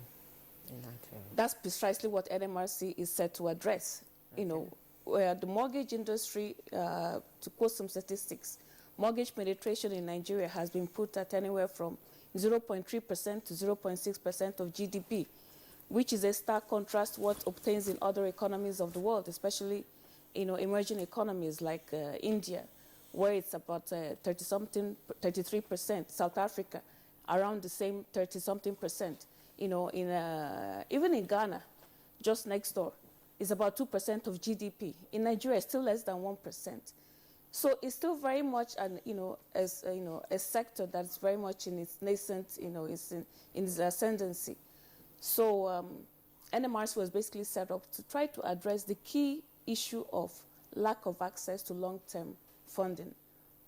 in Nigeria? That's precisely what NMRC is set to address. Okay. Where the mortgage industry, to quote some statistics, mortgage penetration in Nigeria has been put at anywhere from 0.3% to 0.6% of GDP, which is a stark contrast to what obtains in other economies of the world, especially emerging economies like India, where it's about 33%, South Africa, around the same 30-something percent. Even in Ghana, just next door, is about 2% of GDP. In Nigeria, it's still less than 1%. So it's still very much a sector that's very much in its nascent, it's in its ascendancy. So NMRC was basically set up to try to address the key issue of lack of access to long-term funding,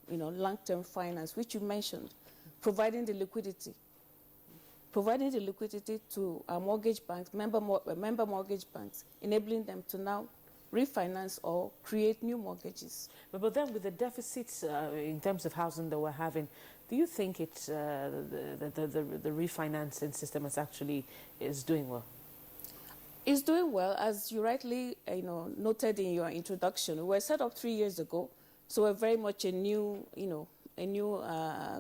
long-term finance, which you mentioned, providing the liquidity to our mortgage banks, member mortgage banks, enabling them to now refinance or create new mortgages. But then with the deficits in terms of housing that we're having, do you think it's the refinancing system is doing well? It's doing well, as you rightly noted in your introduction. We were set up 3 years ago, so we're very much a new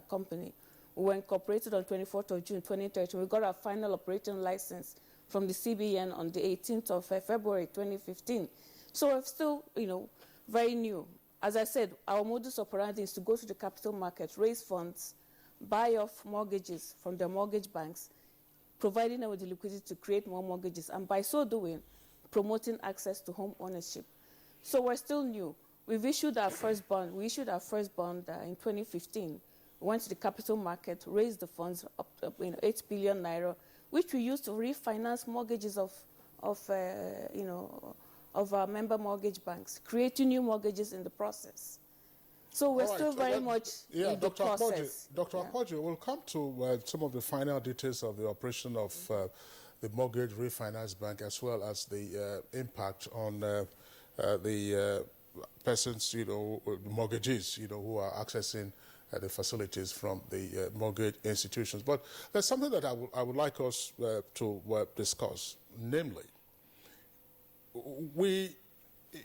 company. We were incorporated on 24th of June 2013. We got our final operating license from the CBN on the 18th of February 2015. So we're still, very new. As I said, our modus operandi is to go to the capital market, raise funds, buy off mortgages from the mortgage banks, providing them with the liquidity to create more mortgages, and by so doing, promoting access to home ownership. So we're still new. We've issued our first bond. We issued our first bond in 2015. We went to the capital market, raised the funds up to 8 billion naira, which we used to refinance mortgages of our member mortgage banks, creating new mortgages in the process. So we're still very much in the process. Dr. Akpoju, we'll come to some of the final details of the operation of the Mortgage Refinance Bank, as well as the impact on the persons, mortgagees, who are accessing the facilities from the mortgage institutions. But there's something that I would like us to discuss, namely, we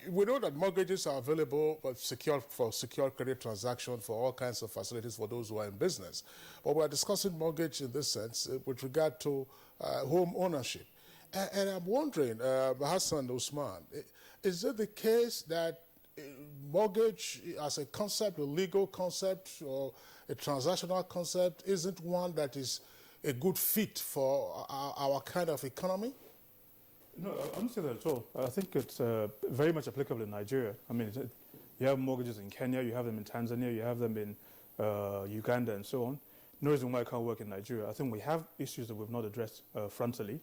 know that mortgages are available for secure credit transaction for all kinds of facilities for those who are in business. But we're discussing mortgage in this sense with regard to home ownership. And I'm wondering, Hassan Usman, is it the case that mortgage as a concept, a legal concept or a transactional concept, isn't one that is a good fit for our kind of economy? No, I don't say that at all. I think it's very much applicable in Nigeria. I mean, you have mortgages in Kenya, you have them in Tanzania, you have them in Uganda and so on. No reason why it can't work in Nigeria. I think we have issues that we've not addressed frontally.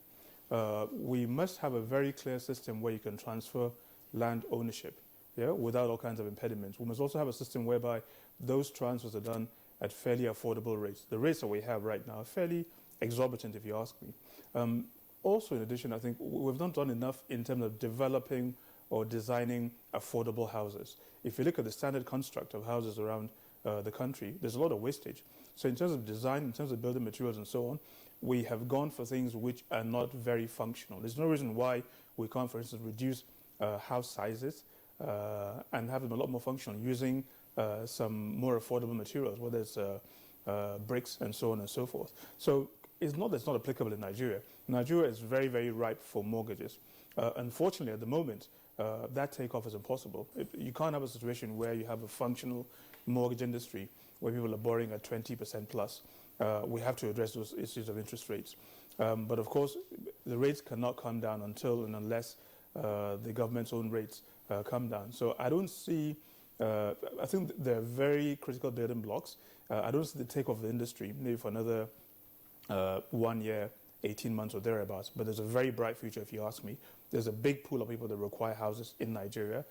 We must have a very clear system where you can transfer land ownership, without all kinds of impediments. We must also have a system whereby those transfers are done at fairly affordable rates. The rates that we have right now are fairly exorbitant, if you ask me. Also, in addition, I think we've not done enough in terms of developing or designing affordable houses. If you look at the standard construct of houses around the country, there's a lot of wastage. So in terms of design, in terms of building materials and so on, we have gone for things which are not very functional. There's no reason why we can't, for instance, reduce house sizes and have them a lot more functional using some more affordable materials, whether it's bricks and so on and so forth. So it's not that it's not applicable in Nigeria. Nigeria is very, very ripe for mortgages. Unfortunately, at the moment, that takeoff is impossible. You can't have a situation where you have a functional mortgage industry where people are borrowing at 20% plus. We have to address those issues of interest rates. But of course, the rates cannot come down until and unless the government's own rates come down. So I don't see, I think they're very critical building blocks. I don't see the takeoff of the industry, maybe for another 1 year, 18 months or thereabouts. But there's a very bright future, if you ask me. There's a big pool of people that require houses in Nigeria.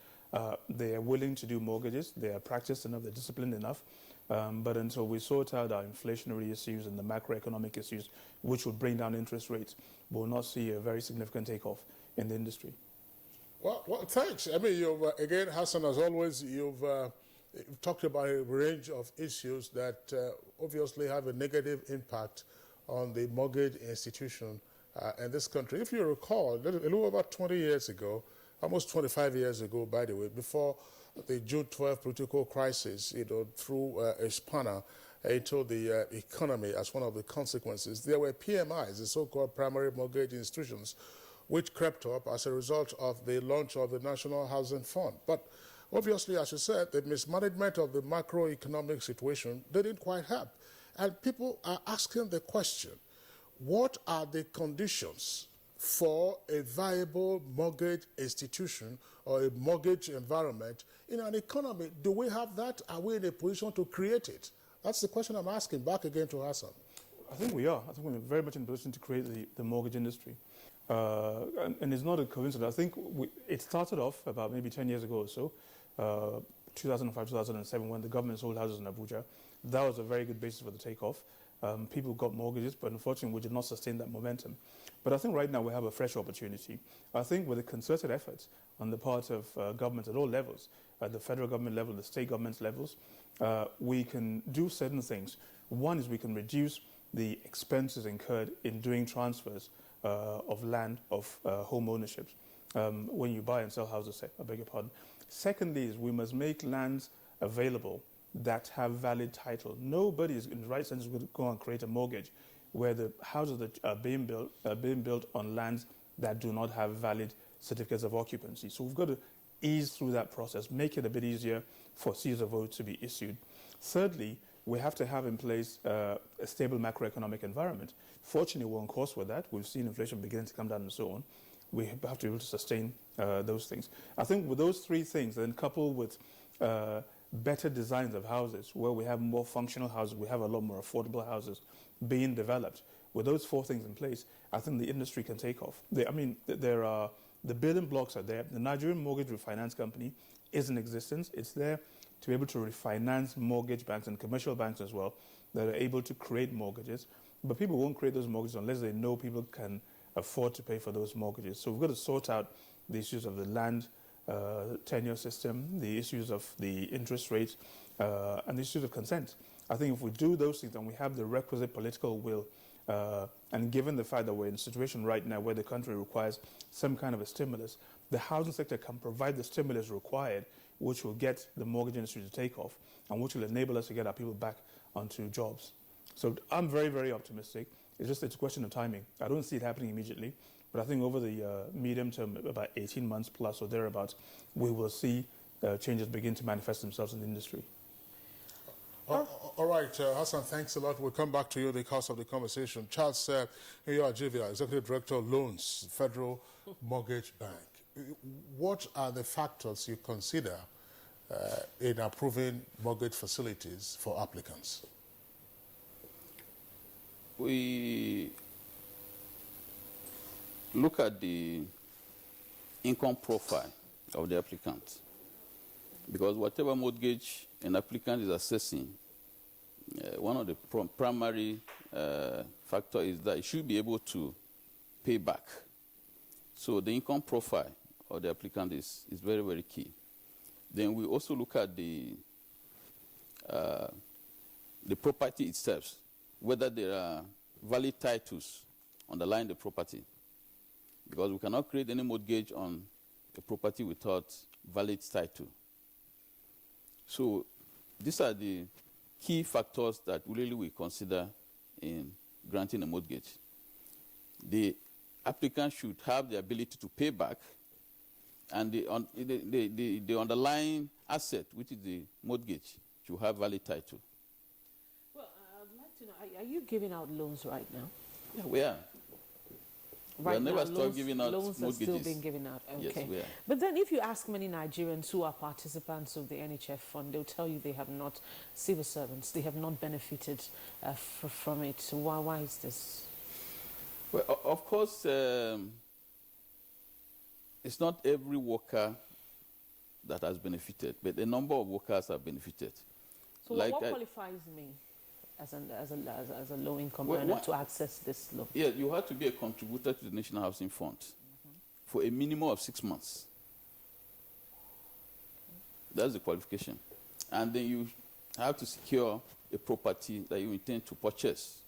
They are willing to do mortgages. They are practiced enough. They're disciplined enough. But until we sort out our inflationary issues and the macroeconomic issues, which would bring down interest rates, we'll not see a very significant takeoff in the industry. Well, thanks. I mean, you've, again, Hassan, as always, you've talked about a range of issues that obviously have a negative impact on the mortgage institution in this country. If you recall, a little over 20 years ago, almost 25 years ago, by the way, before the June 12 political crisis, threw a spanner into the economy as one of the consequences, there were PMIs, the so-called primary mortgage institutions, which crept up as a result of the launch of the National Housing Fund. But obviously, as you said, the mismanagement of the macroeconomic situation didn't quite help. And people are asking the question, what are the conditions for a viable mortgage institution or a mortgage environment in an economy? Do we have that? Are we in a position to create it? That's the question I'm asking. Back again to Hassan. I think we are. I think we're very much in a position to create the mortgage industry. And it's not a coincidence. I think it started off about maybe 10 years ago or so, 2005, 2007, when the government sold houses in Abuja. That was a very good basis for the takeoff. People got mortgages, but unfortunately we did not sustain that momentum. But I think right now we have a fresh opportunity. I think with the concerted efforts on the part of governments at all levels, at the federal government level, the state government levels, we can do certain things. One is we can reduce the expenses incurred in doing transfers of land, of home ownership, when you buy and sell houses, I beg your pardon. Secondly is we must make lands available that have valid title. Nobody is in the right sense going to go and create a mortgage where the houses that are being built on lands that do not have valid certificates of occupancy. So we've got to ease through that process, make it a bit easier for series of votes to be issued. Thirdly, we have to have in place a stable macroeconomic environment. Fortunately, we're on course with that. We've seen inflation beginning to come down and so on. We have to be able to sustain those things. I think with those three things, then coupled with better designs of houses, where we have more functional houses, we have a lot more affordable houses being developed. With those four things in place, I think the industry can take off. The building blocks are there. The Nigerian Mortgage Refinance Company is in existence. It's there to be able to refinance mortgage banks and commercial banks as well that are able to create mortgages. But people won't create those mortgages unless they know people can afford to pay for those mortgages. So we've got to sort out the issues of the land tenure system, the issues of the interest rates, and the issues of consent. I think if we do those things and we have the requisite political will, and given the fact that we're in a situation right now where the country requires some kind of a stimulus, the housing sector can provide the stimulus required, which will get the mortgage industry to take off and which will enable us to get our people back onto jobs. So I'm very, very optimistic. It's a question of timing. I don't see it happening immediately, but I think over the medium term, about 18 months plus or thereabouts, we will see changes begin to manifest themselves in the industry. All right, Hassan, thanks a lot. We'll come back to you in the course of the conversation. Charles Ajivia, Executive Director of Loans, Federal Mortgage Bank. What are the factors you consider in approving mortgage facilities for applicants? We look at the income profile of the applicant, because whatever mortgage an applicant is assessing, one of the primary factors is that he should be able to pay back. So the income profile of the applicant is very, very key. Then we also look at the property itself, whether there are valid titles underlying the property, because we cannot create any mortgage on a property without valid title. So these are the key factors that really we consider in granting a mortgage. The applicant should have the ability to pay back, and the underlying asset, which is the mortgage, should have valid title. Well, I'd like to know, are you giving out loans right now? Yeah, we are. Right we now, never stopped giving out loans mortgages. are still being given out. Okay. Yes, we are. But then if you ask many Nigerians who are participants of the NHF fund, they'll tell you they have not, civil servants, they have not benefited from it. So why is this? Well, of course, it's not every worker that has benefited, but a number of workers have benefited. So what qualifies me as a low-income earner to access this loan? Yeah, you have to be a contributor to the National Housing Fund for a minimum of 6 months. That's the qualification. And then you have to secure a property that you intend to purchase.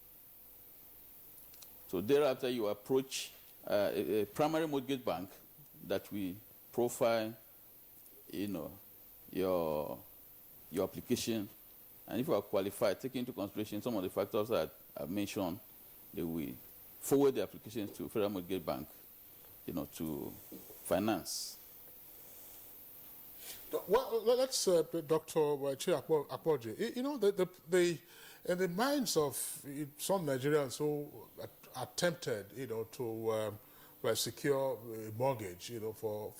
So thereafter, you approach a primary mortgage bank that will profile, your application. And if you are qualified, take into consideration some of the factors that I've mentioned, they will forward the applications to Federal Mortgage Bank, to finance. Well, let's, Dr. Akpoje, in the minds of some Nigerians who attempted, to secure a mortgage, for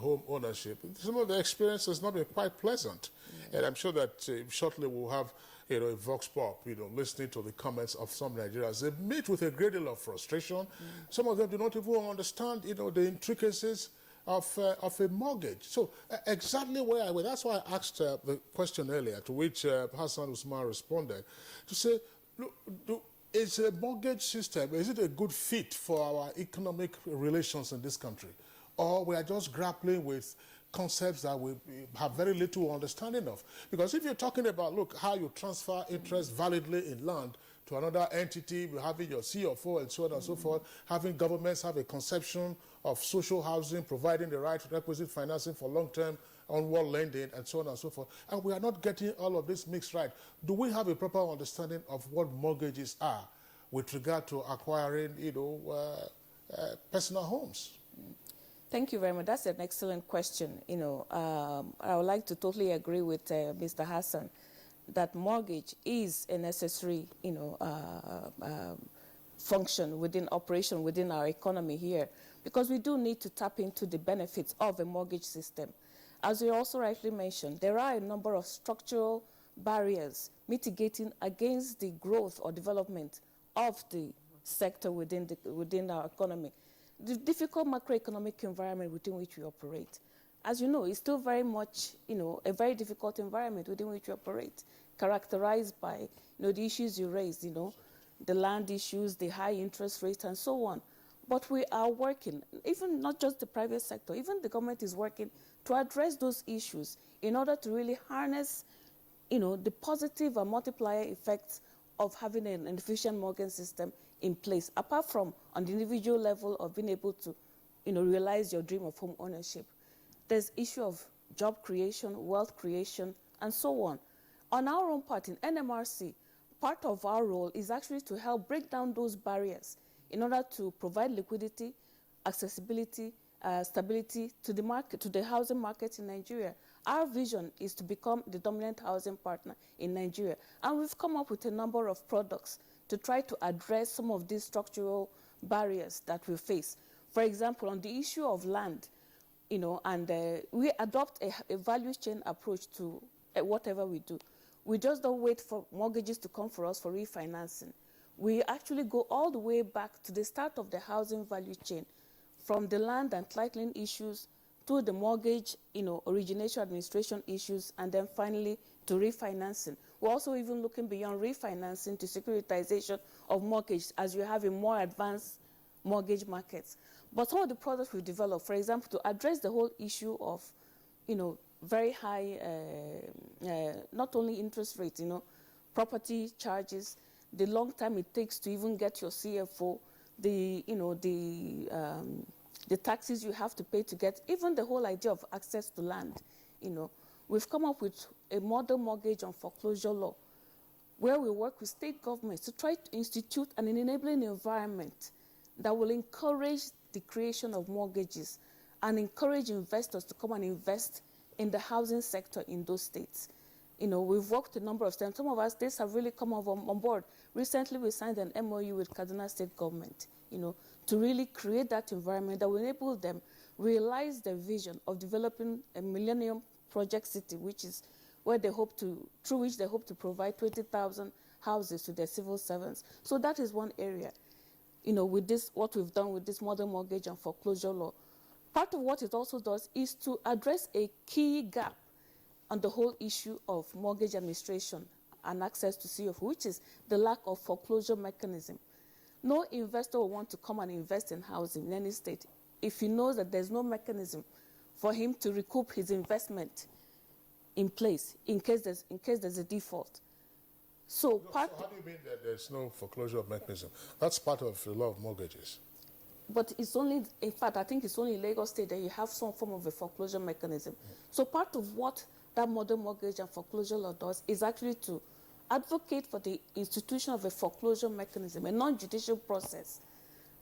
home ownership, some of the experience has not been quite pleasant. And I'm sure that shortly we'll have, a vox pop, listening to the comments of some Nigerians. They meet with a great deal of frustration. Some of them do not even understand, the intricacies of a mortgage. So exactly where I went, that's why I asked the question earlier, to which Hassan Usman responded, to say, look, is a mortgage system, is it a good fit for our economic relations in this country? Or we are just grappling with concepts that we have very little understanding of? Because if you're talking about, look, how you transfer interest validly in land to another entity, having your CFO and so on and so forth, having governments have a conception of social housing, providing the right requisite financing for long-term onward lending and so on and so forth, and we are not getting all of this mixed right. Do we have a proper understanding of what mortgages are with regard to acquiring, personal homes? Thank you very much. That's an excellent question. I would like to totally agree with Mr. Hassan that mortgage is a necessary, function operation within our economy here, because we do need to tap into the benefits of a mortgage system. As you also rightly mentioned, there are a number of structural barriers mitigating against the growth or development of the sector within our economy. The difficult macroeconomic environment within which we operate, as you know, is still very much, a very difficult environment within which we operate, characterized by, the issues you raised, the land issues, the high interest rates, and so on. But we are working, even not just the private sector, even the government is working to address those issues in order to really harness, the positive and multiplier effects of having an efficient mortgage system in place, apart from on the individual level of being able to, realize your dream of home ownership. There's issue of job creation, wealth creation, and so on. On our own part in NMRC, part of our role is actually to help break down those barriers in order to provide liquidity, accessibility, stability to the market, to the housing market in Nigeria. Our vision is to become the dominant housing partner in Nigeria. And we've come up with a number of products to try to address some of these structural barriers that we face. For example, on the issue of land, we adopt a value chain approach to whatever we do. We just don't wait for mortgages to come for us for refinancing. We actually go all the way back to the start of the housing value chain, from the land and titling issues to the mortgage, origination administration issues, and then finally to refinancing. We're also even looking beyond refinancing to securitization of mortgage as you have in more advanced mortgage markets. But some of the products we've developed, for example, to address the whole issue of, very high, not only interest rates, property charges, the long time it takes to even get your CFO, the taxes you have to pay to get, even the whole idea of access to land. We've come up with a model mortgage on foreclosure law, where we work with state governments to try to institute an enabling environment that will encourage the creation of mortgages and encourage investors to come and invest in the housing sector in those states. You know, we've worked a number of times. Some of our states have really come on board. Recently, we signed an MOU with Kaduna State government, you know, to really create that environment that will enable them realize their vision of developing a Millennium Project City, which is where they hope to, through which they hope to provide 20,000 houses to their civil servants. So that is one area, you know, with this, what we've done with this modern mortgage and foreclosure law. Part of what it also does is to address a key gap on the whole issue of mortgage administration and access to CFO, which is the lack of foreclosure mechanism. No investor will want to come and invest in housing in any state if he knows that there's no mechanism for him to recoup his investment in place in case there's a default. So how do you mean that there's no foreclosure mechanism? That's part of the law of mortgages. But it's only, in fact, I think it's only in Lagos State that you have some form of a foreclosure mechanism. So part of what that modern mortgage and foreclosure law does is actually to advocate for the institution of a foreclosure mechanism, a non-judicial process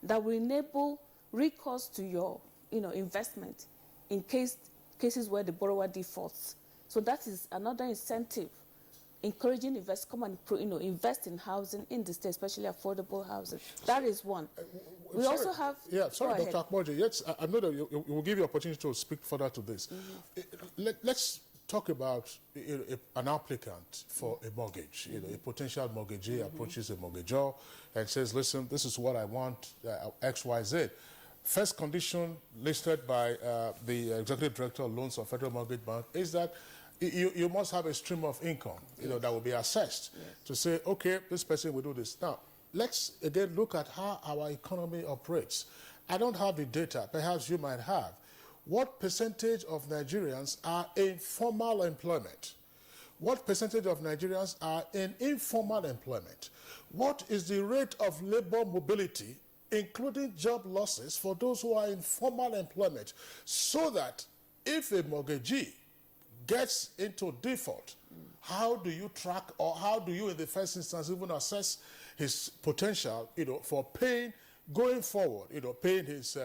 that will enable recourse to your, you know, investment in cases where the borrower defaults. So that is another incentive, encouraging investors come and, you know, invest in housing in the state, especially affordable housing. That is one. We also have... Yeah, sorry, Dr. Akmoji. Yes, I know that you will give you opportunity to speak further to this. Let's talk about an applicant for a mortgage. You know, a potential mortgagee approaches a mortgagor and says, listen, this is what I want, X, Y, Z. First condition listed by the Executive Director of Loans of Federal Mortgage Bank is that you must have a stream of income, you know, that will be assessed to say, okay, this person will do this. Now, let's again look at how our economy operates. I don't have the data, perhaps you might have. What percentage of Nigerians are in formal employment? What percentage of Nigerians are in informal employment? What is the rate of labor mobility, including job losses for those who are in formal employment, so that if a mortgagee gets into default, how do you track, or how do you in the first instance even assess his potential, you know, for paying going forward, you know, paying his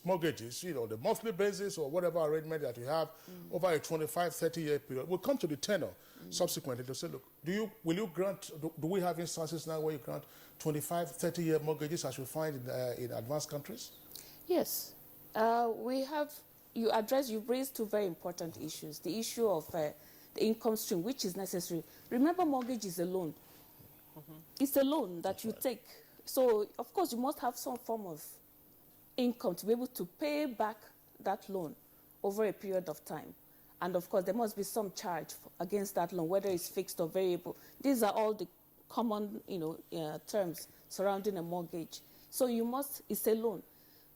mortgages, you know, the monthly basis or whatever arrangement that you have over a 25, 30-year period? We'll come to the tenor subsequently to say, look, do we have instances now where you grant 25, 30-year mortgages as you find in advanced countries? Yes. We have, you raised two very important issues. The issue of the income stream, which is necessary. Remember, mortgage is a loan. It's a loan that you take. So, of course, you must have some form of income to be able to pay back that loan over a period of time. And, of course, there must be some charge against that loan, whether it's fixed or variable. These are all the common, you know, terms surrounding a mortgage. So you must, it's a loan.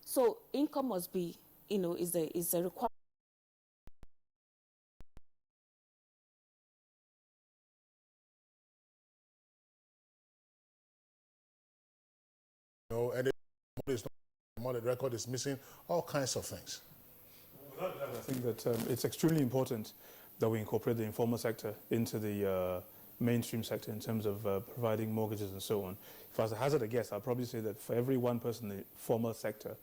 So income must be, you know, is a requirement. No, and the record is missing, all kinds of things. I think that it's extremely important that we incorporate the informal sector into the mainstream sector in terms of providing mortgages and so on. If I was to hazard a guess, I'll probably say that for every one person in the formal sector,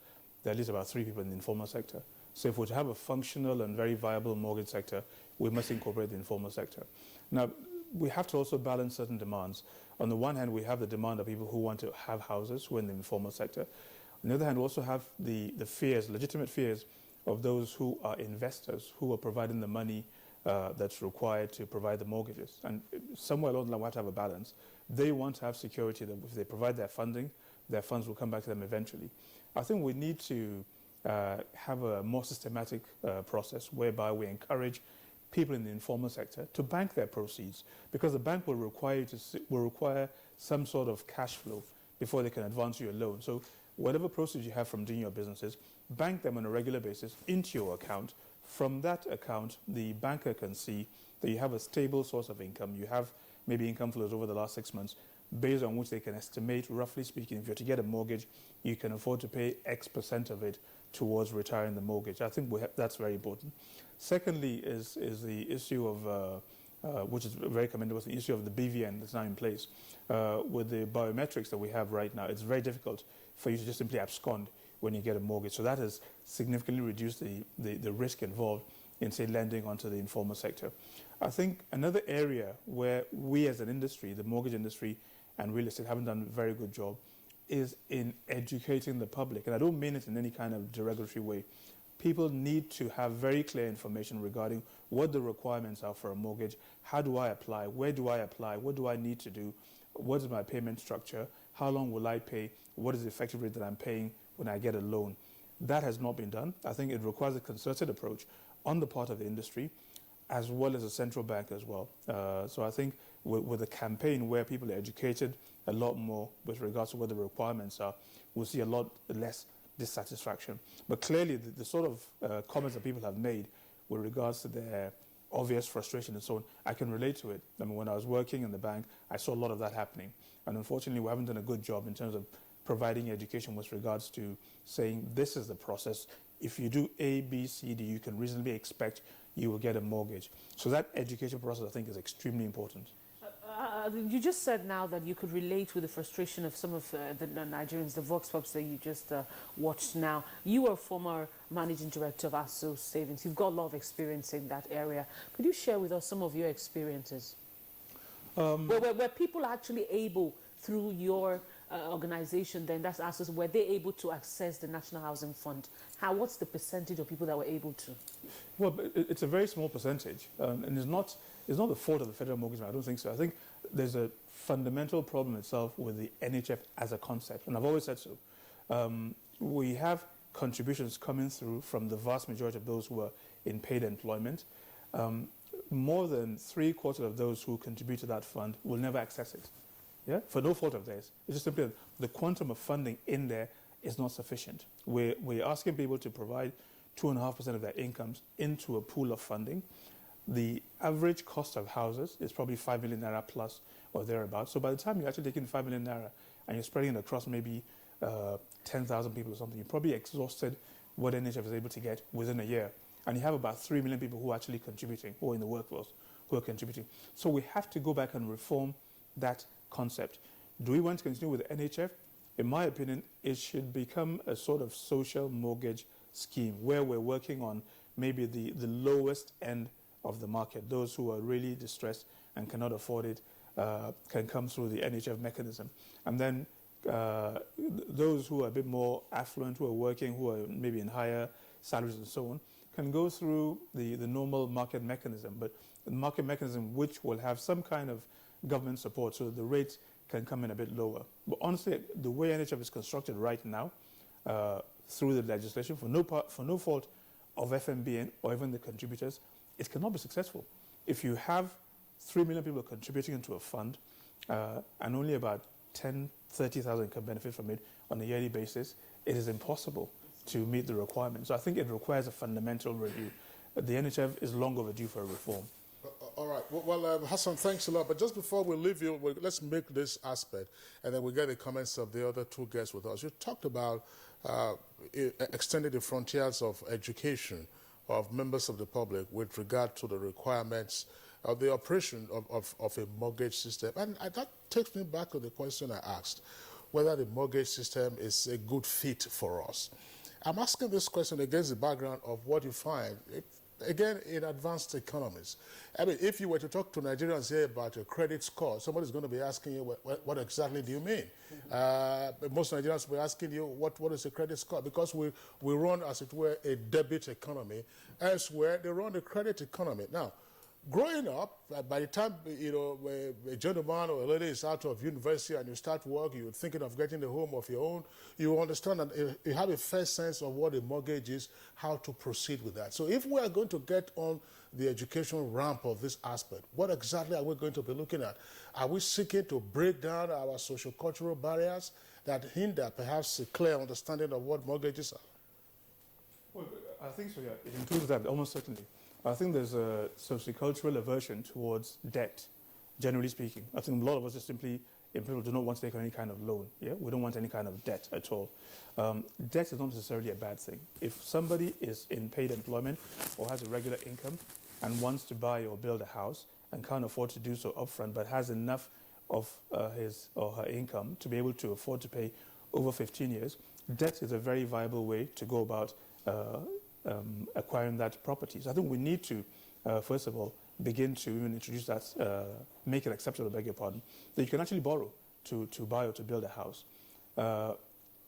there are at least about 3 people in the informal sector. So if we're to have a functional and very viable mortgage sector, we must incorporate the informal sector. Now, we have to also balance certain demands. On the one hand, we have the demand of people who want to have houses who are in the informal sector. On the other hand, we also have the fears, legitimate fears, of those who are investors, who are providing the money that's required to provide the mortgages. And somewhere along the line, we have to have a balance. They want to have security that if they provide their funding, their funds will come back to them eventually. I think we need to have a more systematic process whereby we encourage people in the informal sector to bank their proceeds, because the bank will require some sort of cash flow before they can advance you a loan. So whatever proceeds you have from doing your businesses, bank them on a regular basis into your account. From that account, the banker can see that you have a stable source of income. You have maybe income flows over the last 6 months, based on which they can estimate, roughly speaking, if you're to get a mortgage, you can afford to pay X% of it towards retiring the mortgage. I think that's very important. Secondly is the issue of which is very commendable. The issue of the BVN that's now in place. With the biometrics that we have right now, it's very difficult for you to just simply abscond when you get a mortgage. So that has significantly reduced the risk involved in, say, lending onto the informal sector. I think another area where we as an industry, the mortgage industry and real estate, haven't done a very good job is in educating the public. And I don't mean it in any kind of derogatory way. People need to have very clear information regarding what the requirements are for a mortgage. How do I apply? Where do I apply? What do I need to do? What is my payment structure? How long will I pay? What is the effective rate that I'm paying when I get a loan? That has not been done. I think it requires a concerted approach on the part of the industry, as well as a central bank as well. So I think with a campaign where people are educated a lot more with regards to what the requirements are, we'll see a lot less dissatisfaction. But clearly, the sort of comments that people have made with regards to their obvious frustration and so on, I can relate to it. I mean, when I was working in the bank, I saw a lot of that happening. And unfortunately, we haven't done a good job in terms of providing education with regards to saying this is the process. If you do A, B, C, D, you can reasonably expect you will get a mortgage. So that education process, I think, is extremely important. You just said now that you could relate with the frustration of some of the Nigerians, the Vox Pops that you just watched now. You are former managing director of ASO Savings. You've got a lot of experience in that area. Could you share with us some of your experiences? Where people are actually able, through your organization, then that's ASO, were they able to access the National Housing Fund? What's the percentage of people that were able to? Well, it's a very small percentage, and it's not the fault of the Federal Mortgage Bank. I don't think so. I think there's a fundamental problem itself with the NHF as a concept, and I've always said so. We have contributions coming through from the vast majority of those who are in paid employment. More than 3/4 of those who contribute to that fund will never access it, for no fault of theirs. It's just simply the quantum of funding in there is not sufficient. We're asking people to provide 2.5% of their incomes into a pool of funding. The average cost of houses is probably 5 million naira plus or thereabouts. So by the time you're actually taking 5 million naira and you're spreading it across maybe 10,000 people or something, you're probably exhausted what NHF is able to get within a year. And you have about 3 million people who are actually contributing, who are in the workforce, who are contributing. So we have to go back and reform that concept. Do we want to continue with NHF? In my opinion, it should become a sort of social mortgage scheme where we're working on maybe the lowest end of the market. Those who are really distressed and cannot afford it can come through the NHF mechanism. And then those who are a bit more affluent, who are working, who are maybe in higher salaries and so on, can go through the normal market mechanism, but the market mechanism which will have some kind of government support so that the rates can come in a bit lower. But honestly, the way NHF is constructed right now, through the legislation, for no fault of FMBN or even the contributors, it cannot be successful. If you have 3 million people contributing into a fund and only about 30,000 can benefit from it on a yearly basis, it is impossible to meet the requirements. So I think it requires a fundamental review. The NHF is long overdue for a reform. All right. Well, Hassan, thanks a lot. But just before we leave you, let's make this aspect, and then we get the comments of the other two guests with us. You talked about extending the frontiers of education of members of the public with regard to the requirements of the operation of a mortgage system. And that takes me back to the question I asked, whether the mortgage system is a good fit for us. I'm asking this question against the background of what you find, again, in advanced economies. I mean, if you were to talk to Nigerians here about your credit score, somebody's going to be asking you, what exactly do you mean? Most Nigerians will be asking you, what is a credit score? Because we run, as it were, a debit economy. Elsewhere, they run a credit economy. Now, growing up, by the time a gentleman or a lady is out of university and you start work, you're thinking of getting a home of your own, you understand that you have a first sense of what a mortgage is, how to proceed with that. So if we are going to get on the education ramp of this aspect, what exactly are we going to be looking at? Are we seeking to break down our socio-cultural barriers that hinder perhaps a clear understanding of what mortgages are? Well, I think so, yeah. It includes that, almost certainly. I think there's a sociocultural aversion towards debt, generally speaking. I think a lot of us just simply, people do not want to take any kind of loan. Yeah, we don't want any kind of debt at all. Debt is not necessarily a bad thing. If somebody is in paid employment or has a regular income and wants to buy or build a house and can't afford to do so upfront, but has enough of his or her income to be able to afford to pay over 15 years, debt is a very viable way to go about acquiring that property. So I think we need to, first of all, begin to even introduce that, make it acceptable, beg your pardon, that you can actually borrow to buy or to build a house.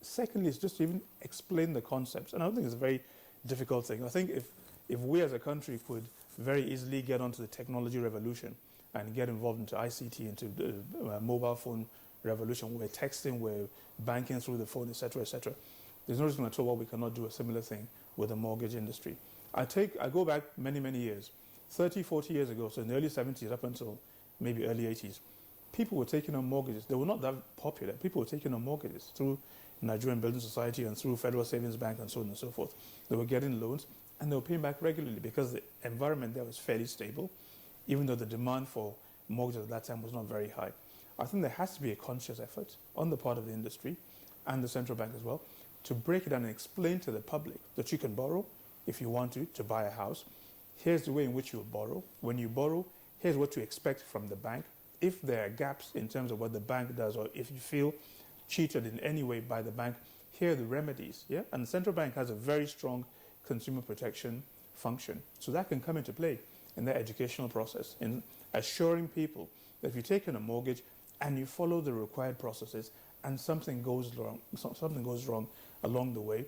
Secondly, is just to even explain the concepts. And I don't think it's a very difficult thing. I think if we as a country could very easily get onto the technology revolution and get involved into ICT, into the mobile phone revolution, we're texting, we're banking through the phone, etc., etc. There's no reason at all why we cannot do a similar thing with the mortgage industry. I go back many, many years, 30, 40 years ago, so in the early 70s up until maybe early 80s, people were taking on mortgages. They were not that popular. People were taking on mortgages through Nigerian Building Society and through Federal Savings Bank and so on and so forth. They were getting loans and they were paying back regularly because the environment there was fairly stable, even though the demand for mortgages at that time was not very high. I think there has to be a conscious effort on the part of the industry and the central bank as well to break it down and explain to the public that you can borrow if you want to buy a house. Here's the way in which you borrow. When you borrow, here's what to expect from the bank. If there are gaps in terms of what the bank does, or if you feel cheated in any way by the bank, here are the remedies. Yeah? And the central bank has a very strong consumer protection function. So that can come into play in the educational process, in assuring people that if you take in a mortgage and you follow the required processes and something goes wrong along the way,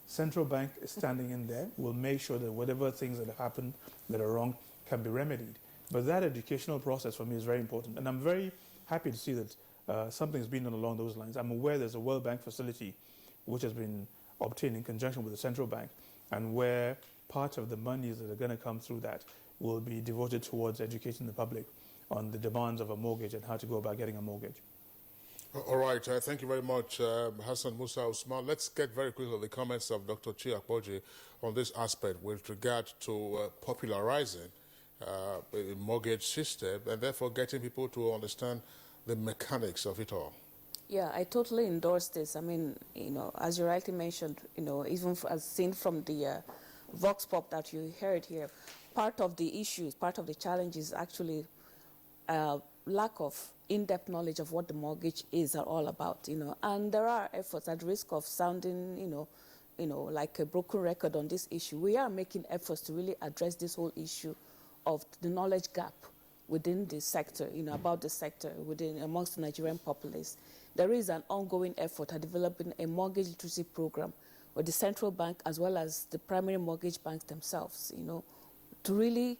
central bank is standing in there, will make sure that whatever things that have happened that are wrong can be remedied. But that educational process for me is very important. And I'm very happy to see that something's been done along those lines. I'm aware there's a World Bank facility which has been obtained in conjunction with the central bank, and where part of the monies that are going to come through that will be devoted towards educating the public on the demands of a mortgage and how to go about getting a mortgage. All right, thank you very much, Hassan Musa Usman. Let's get very quickly to the comments of Dr. Chi Akpoji on this aspect with regard to popularizing the mortgage system and therefore getting people to understand the mechanics of it all. Yeah, I totally endorse this. I mean, as you rightly mentioned, even as seen from the Vox Pop that you heard here, part of the issues, part of the challenge is actually lack of in-depth knowledge of what the mortgage is all about, and there are efforts at risk of sounding, like a broken record on this issue. We are making efforts to really address this whole issue of the knowledge gap within the sector, about the sector amongst the Nigerian populace. There is an ongoing effort at developing a mortgage literacy program with the central bank as well as the primary mortgage banks themselves, to really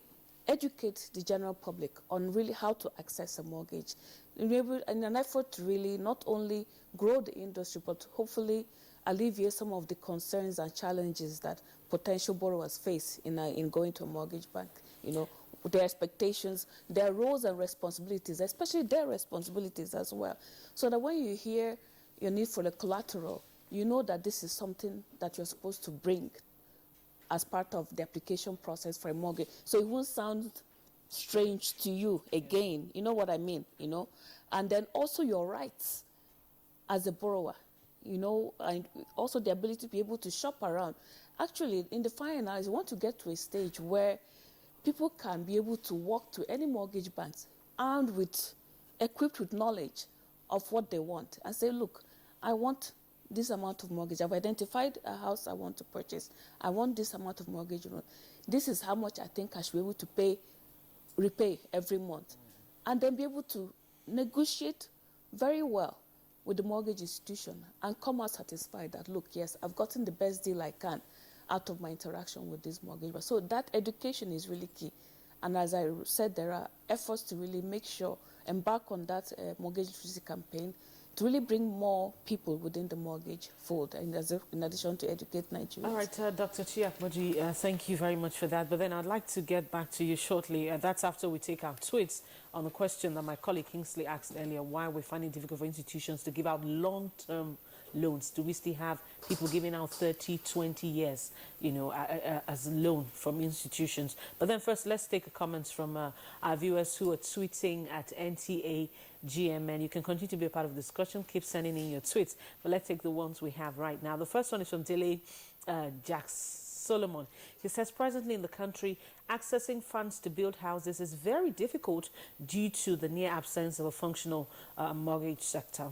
educate the general public on really how to access a mortgage in an effort to really not only grow the industry, but hopefully alleviate some of the concerns and challenges that potential borrowers face in going to a mortgage bank. Their expectations, their roles and responsibilities, especially their responsibilities as well. So that when you hear your need for the collateral, you know that this is something that you're supposed to bring as part of the application process for a mortgage. So it won't sound strange to you again. You know what I mean, And then also your rights as a borrower, and also the ability to be able to shop around. Actually, in the finance, you want to get to a stage where people can be able to walk to any mortgage banks equipped with knowledge of what they want and say, look, I want this amount of mortgage. I've identified a house I want to purchase. I want this amount of mortgage. This is how much I think I should be able to repay every month. And then be able to negotiate very well with the mortgage institution and come out satisfied that, look, yes, I've gotten the best deal I can out of my interaction with this mortgage. So that education is really key. And as I said, there are efforts to really embark on that mortgage literacy campaign to really bring more people within the mortgage fold, in addition to educate Nigerians. All right, Dr. Chi Akpoji, thank you very much for that. But then I'd like to get back to you shortly. That's after we take our tweets on the question that my colleague Kingsley asked earlier, why we find it difficult for institutions to give out long-term loans. Do we still have people giving out 30, 20 years, as a loan from institutions? But then first, let's take comments from our viewers who are tweeting at NTA GMN. You can continue to be a part of the discussion. Keep sending in your tweets. But let's take the ones we have right now. The first one is from Dele Jackson. Solomon. He says presently in the country, accessing funds to build houses is very difficult due to the near absence of a functional mortgage sector.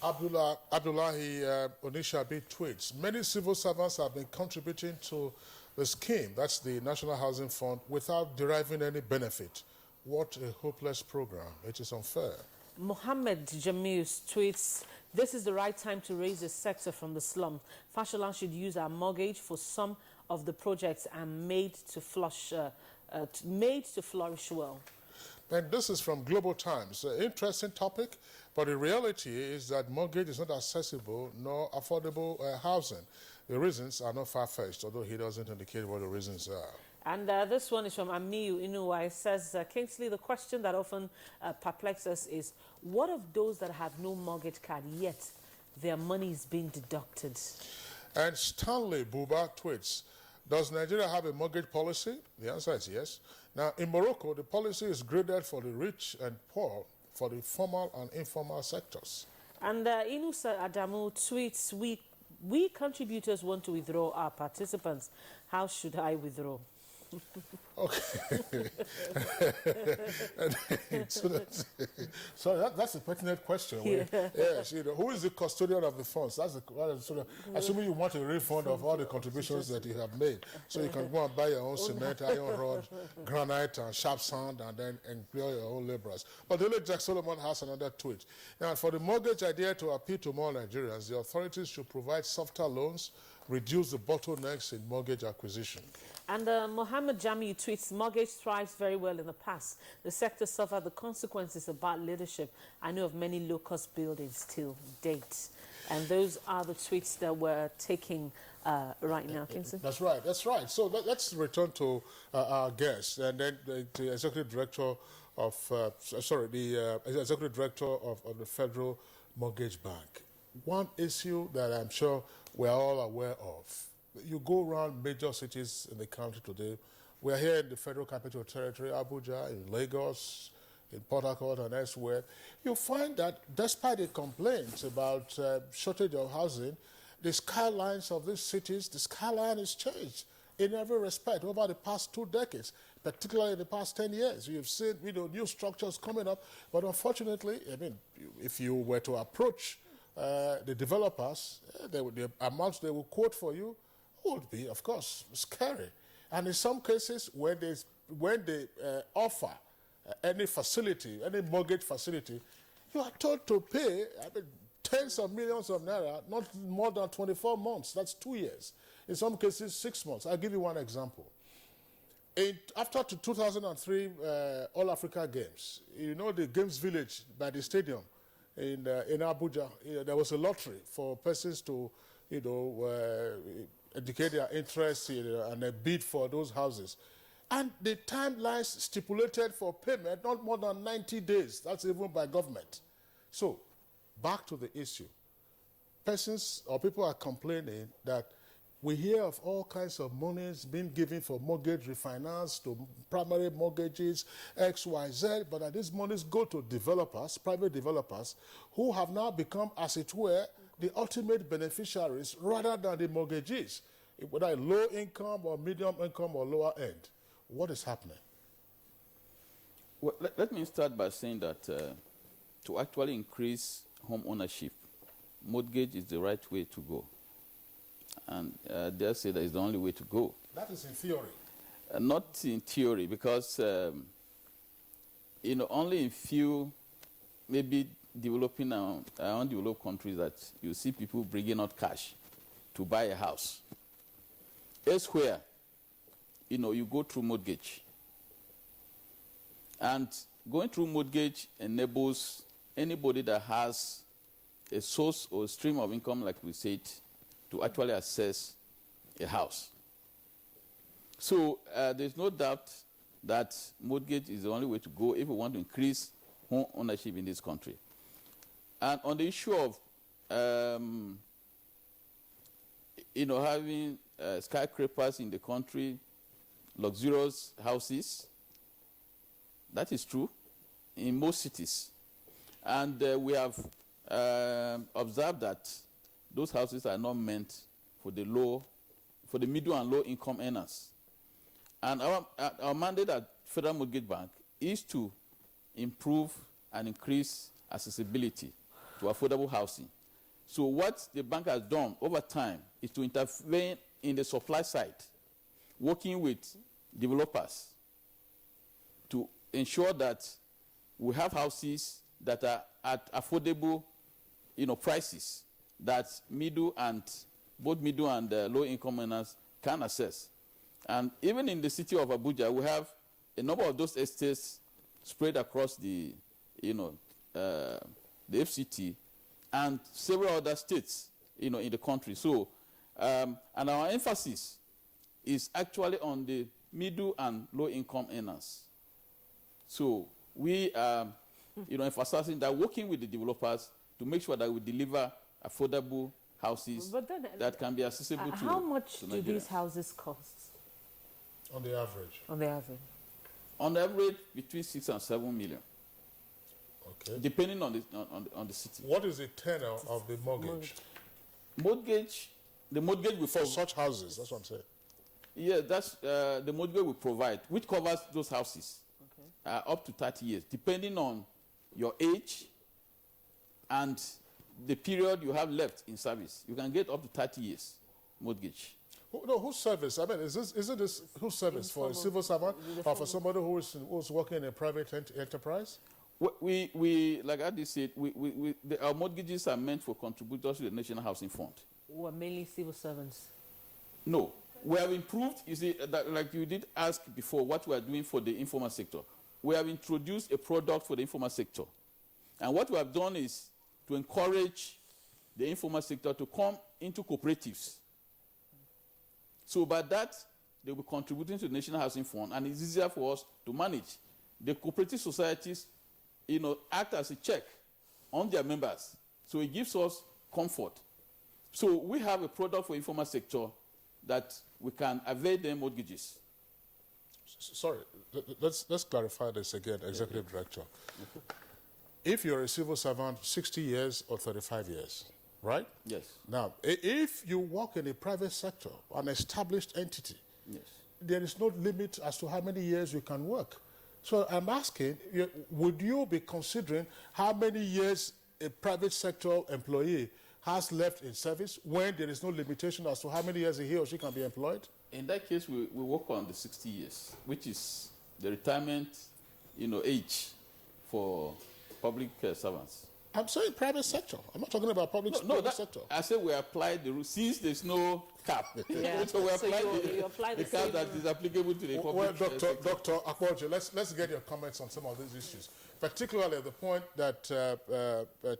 Abdullahi Onishabi tweets, many civil servants have been contributing to the scheme, that's the National Housing Fund, without deriving any benefit. What a hopeless program. It is unfair. Mohammed Jamil tweets, this is the right time to raise the sector from the slum. Fashola should use our mortgage for some of the projects and made to flourish well. And this is from Global Times. An interesting topic, but the reality is that mortgage is not accessible nor affordable housing. The reasons are not far-fetched, although he doesn't indicate what the reasons are. And this one is from Amiyu Inuwa. It says, Kingsley, the question that often perplexes is, what of those that have no mortgage card yet their money is being deducted? And Stanley Buba tweets, does Nigeria have a mortgage policy? The answer is yes. Now, in Morocco, the policy is graded for the rich and poor, for the formal and informal sectors. And Inusa Adamu tweets, we contributors want to withdraw our participants. How should I withdraw? Okay. so that's a pertinent question. Yeah. Yes, you know, who is the custodian of the funds? That's the assuming you want a refund of all the contributions that you have made, so you can go and buy your own cement, iron rod, granite, and sharp sand, and then employ your own laborers. But the late Jack Solomon has another tweet. Now, for the mortgage idea to appeal to more Nigerians, the authorities should provide softer loans, reduce the bottlenecks in mortgage acquisition. And Mohammed Jami tweets, mortgage thrives very well in the past. The sector suffered the consequences of bad leadership. I know of many low-cost buildings till date. And those are the tweets that we're taking right now, Kingsley. That's right, that's right. So let's return to our guest, and then the Executive Director of, the Executive Director of the Federal Mortgage Bank. One issue that I'm sure we're all aware of. You go around major cities in the country today. We're here in the Federal Capital Territory, Abuja, in Lagos, in Port Harcourt, and elsewhere. You find that despite the complaints about shortage of housing, the skylines of these cities, the skyline has changed in every respect over the past 2 decades, particularly in the past 10 years. You've seen, new structures coming up, but unfortunately, I mean, if you were to approach the developers, the amounts they will quote for you would be, of course, scary. And in some cases, when they offer any facility, any mortgage facility, you are told to pay tens of millions of naira, not more than 24 months. That's 2 years. In some cases, 6 months. I'll give you one example. After the 2003 All Africa Games, you know the Games Village by the stadium in Abuja, there was a lottery for persons to, indicate their interest and a bid for those houses. And the timelines stipulated for payment, not more than 90 days. That's even by government. So, back to the issue. Persons or people are complaining that we hear of all kinds of monies being given for mortgage refinance to primary mortgages, X, Y, Z, but that these monies go to developers, private developers, who have now become, as it were, the ultimate beneficiaries rather than the mortgagees, whether low income or medium income or lower end. What is happening? Well, let me start by saying that to actually increase home ownership, mortgage is the right way to go. And dare say that is the only way to go. That is in theory. Not in theory, because only in few, maybe developing and undeveloped countries that you see people bringing out cash to buy a house. Elsewhere, you go through mortgage. And going through mortgage enables anybody that has a source or stream of income, like we said, to actually access a house. So there's no doubt that mortgage is the only way to go if we want to increase home ownership in this country. And on the issue of, having skyscrapers in the country, luxurious houses, that is true in most cities. And we have observed that those houses are not meant for the for the middle and low income earners. And our mandate at Federal Mortgage Bank is to improve and increase accessibility to affordable housing. So what the bank has done over time is to intervene in the supply side, working with developers to ensure that we have houses that are at affordable, prices that both middle and low income earners can access. And even in the city of Abuja, we have a number of those estates spread across the FCT and several other states, in the country. So, and our emphasis is actually on the middle and low income earners. So we are, emphasizing that, working with the developers to make sure that we deliver affordable houses that can be accessible to how much do Nigerians. these houses cost? On the average? On the average. On average, between 6 and 7 million. Okay. Depending on the city. What is the tenor of the mortgage? The mortgage we for such houses, that's what I'm saying. Yeah, that's the mortgage we provide, which covers those houses up to 30 years, depending on your age and the period you have left in service. You can get up to 30 years mortgage. Whose service? I mean, isn't this whose service? For a civil servant or for somebody who's working in a private enterprise? We like Adi said, our mortgages are meant for contributors to the National Housing Fund. Who are mainly civil servants? No. We have improved, you see, that, like you did ask before, what we are doing for the informal sector. We have introduced a product for the informal sector. And what we have done is to encourage the informal sector to come into cooperatives. So by that, they will be contributing to the National Housing Fund, and it's easier for us to manage. The cooperative societies, act as a check on their members. So it gives us comfort. So we have a product for informal sector that we can avail them mortgages. Sorry, let's clarify this again, Executive Director. If you're a civil servant, 60 years or 35 years, right? Yes. Now, if you work in a private sector, an established entity, yes, there is no limit as to how many years you can work. So I'm asking, would you be considering how many years a private sector employee has left in service when there is no limitation as to how many years he or she can be employed? In that case, we work on the 60 years, which is the retirement, age for public servants. I'm saying private sector. I'm not talking about public sector. I said we apply the rule since there's no cap. Yeah. So we apply, you apply the cap that is applicable to the public sector. Dr. Akwaji, let's get your comments on some of these issues, particularly the point that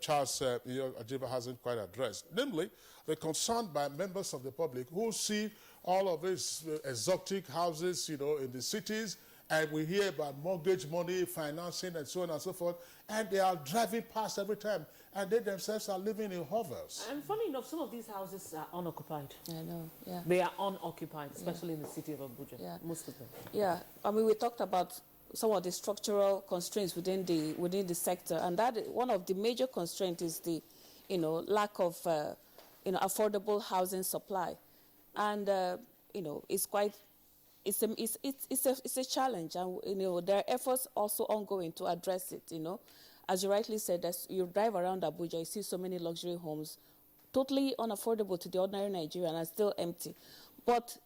Charles Ajiba hasn't quite addressed, namely the concern by members of the public who see all of these exotic houses, in the cities, and we hear about mortgage money, financing, and so on and so forth, and they are driving past every time, and they themselves are living in hovels. And funny enough, some of these houses are unoccupied. I know, yeah. They are unoccupied, especially in the city of Abuja, most of them. Yeah, I mean, we talked about some of the structural constraints within the sector, and that one of the major constraints is the, lack of, affordable housing supply, and it's quite. It's a challenge, and there are efforts also ongoing to address it. As you rightly said, as you drive around Abuja, you see so many luxury homes, totally unaffordable to the ordinary Nigerian and still empty. But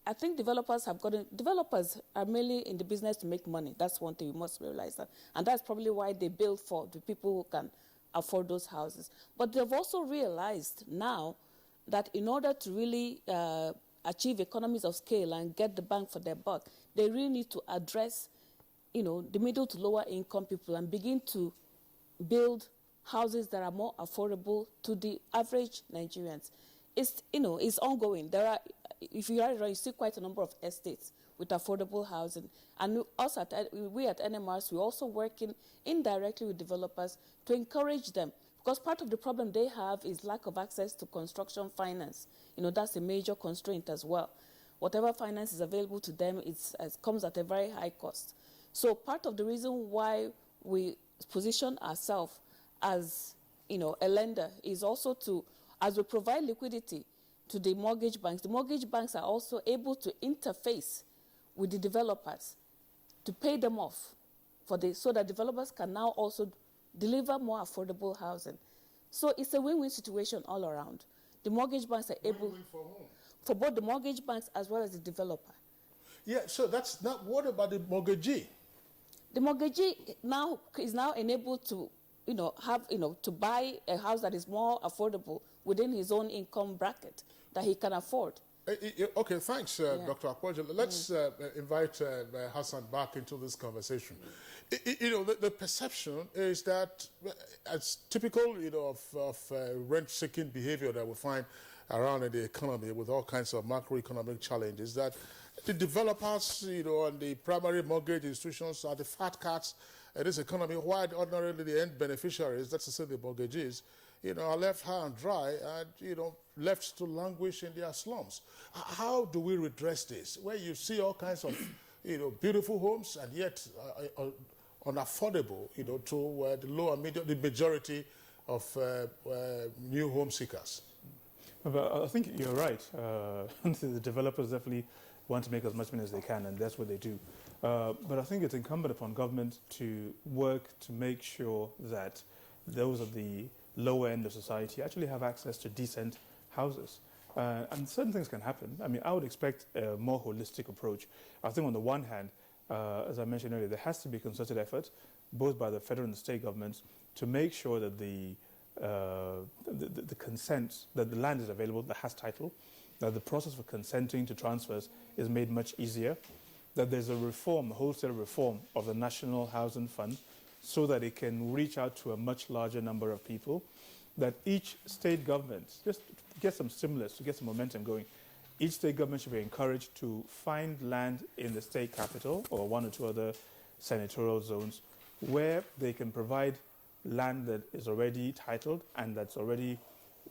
I think developers are mainly in the business to make money. That's one thing you must realize that, and that's probably why they build for the people who can afford those houses. But they've also realized now that in order to really achieve economies of scale and get the bang for their buck, they really need to address, the middle to lower income people and begin to build houses that are more affordable to the average Nigerians. It's ongoing. There are, if you are, you see quite a number of estates with affordable housing. And we at NMRs, we're also working indirectly with developers to encourage them, because part of the problem they have is lack of access to construction finance. That's a major constraint as well. Whatever finance is available to them, comes at a very high cost. So part of the reason why we position ourselves as, a lender is also to, as we provide liquidity, to the mortgage banks are also able to interface with the developers to pay them off so that developers can now also deliver more affordable housing. So it's a win-win situation all around. The mortgage banks are able for both the mortgage banks as well as the developer. Yeah, so that's not, what about the mortgagee? The mortgagee is now enabled to, to buy a house that is more affordable within his own income bracket that he can afford. Okay, thanks, Dr. Akwaja. Let's invite Hassan back into this conversation. The perception is that, as typical, of rent-seeking behavior that we find around in the economy with all kinds of macroeconomic challenges, that the developers, and the primary mortgage institutions are the fat cats in this economy, while ordinarily the end beneficiaries, that's to say the mortgagees, are left high and dry and, left to languish in their slums. How do we redress this? Where you see all kinds of, beautiful homes and yet unaffordable, to the low and medium, the majority of new home seekers? But I think you're right. The developers definitely want to make as much money as they can, and that's what they do. But I think it's incumbent upon government to work to make sure that those of the lower end of society actually have access to decent houses. And certain things can happen. I mean, I would expect a more holistic approach. I think on the one hand, as I mentioned earlier, there has to be concerted effort, both by the federal and the state governments, to make sure that the consent, that the land is available, that has title, that the process for consenting to transfers is made much easier, that there's a reform, a wholesale reform of the National Housing Fund so that it can reach out to a much larger number of people, that each state government, just get some stimulus, to get some momentum going, each state government should be encouraged to find land in the state capital or one or two other senatorial zones where they can provide land that is already titled and that's already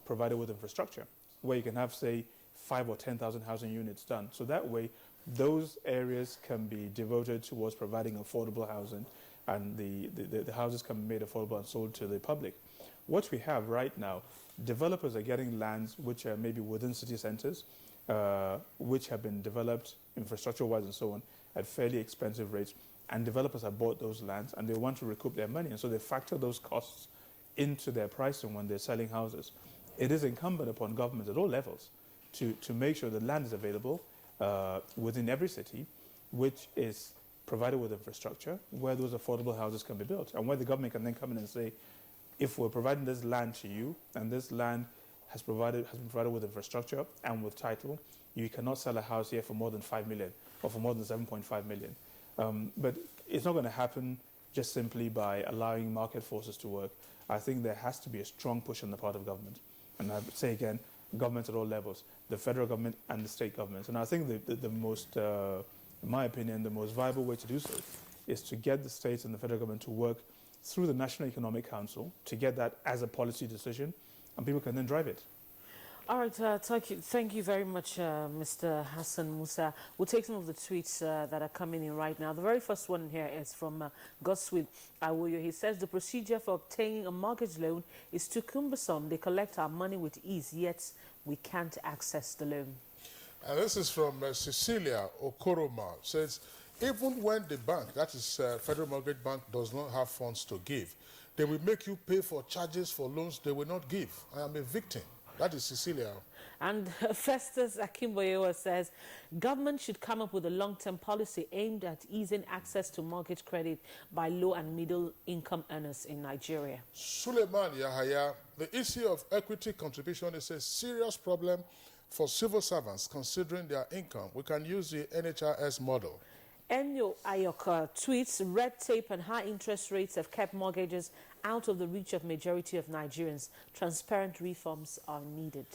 provided with infrastructure, where you can have, say, 5,000 or 10,000 housing units done. So that way, those areas can be devoted towards providing affordable housing, and the houses can be made affordable and sold to the public. What we have right now, developers are getting lands which are maybe within city centers, which have been developed infrastructure-wise and so on at fairly expensive rates, and developers have bought those lands and they want to recoup their money, and so they factor those costs into their pricing when they're selling houses. It is incumbent upon governments at all levels to make sure that land is available within every city, which is provided with infrastructure, where those affordable houses can be built, and where the government can then come in and say, if we're providing this land to you, and this land has been provided with infrastructure and with title, you cannot sell a house here for more than 5 million or for more than 7.5 million. But it's not going to happen just simply by allowing market forces to work. I think there has to be a strong push on the part of government. And I would say again, governments at all levels, the federal government and the state governments. And I think the most, in my opinion, the most viable way to do so is to get the states and the federal government to work through the National Economic Council to get that as a policy decision, and people can then drive it. All right, thank you very much, Mr. Hassan Musa. We'll take some of the tweets that are coming in right now. The very first one here is from Godswill Awoyo. He says, the procedure for obtaining a mortgage loan is too cumbersome. They collect our money with ease, yet we can't access the loan. And this is from Cecilia Okoroma. Says, even when the bank, that is Federal Mortgage Bank, does not have funds to give, they will make you pay for charges for loans they will not give. I am a victim. That is Cecilia. And Festus Akimboyewa says, government should come up with a long-term policy aimed at easing access to mortgage credit by low and middle income earners in Nigeria. Suleiman Yahaya, the issue of equity contribution is a serious problem for civil servants considering their income. We can use the NHRS model. Enyo Ayoka tweets, red tape and high interest rates have kept mortgages out of the reach of majority of Nigerians. Transparent reforms are needed.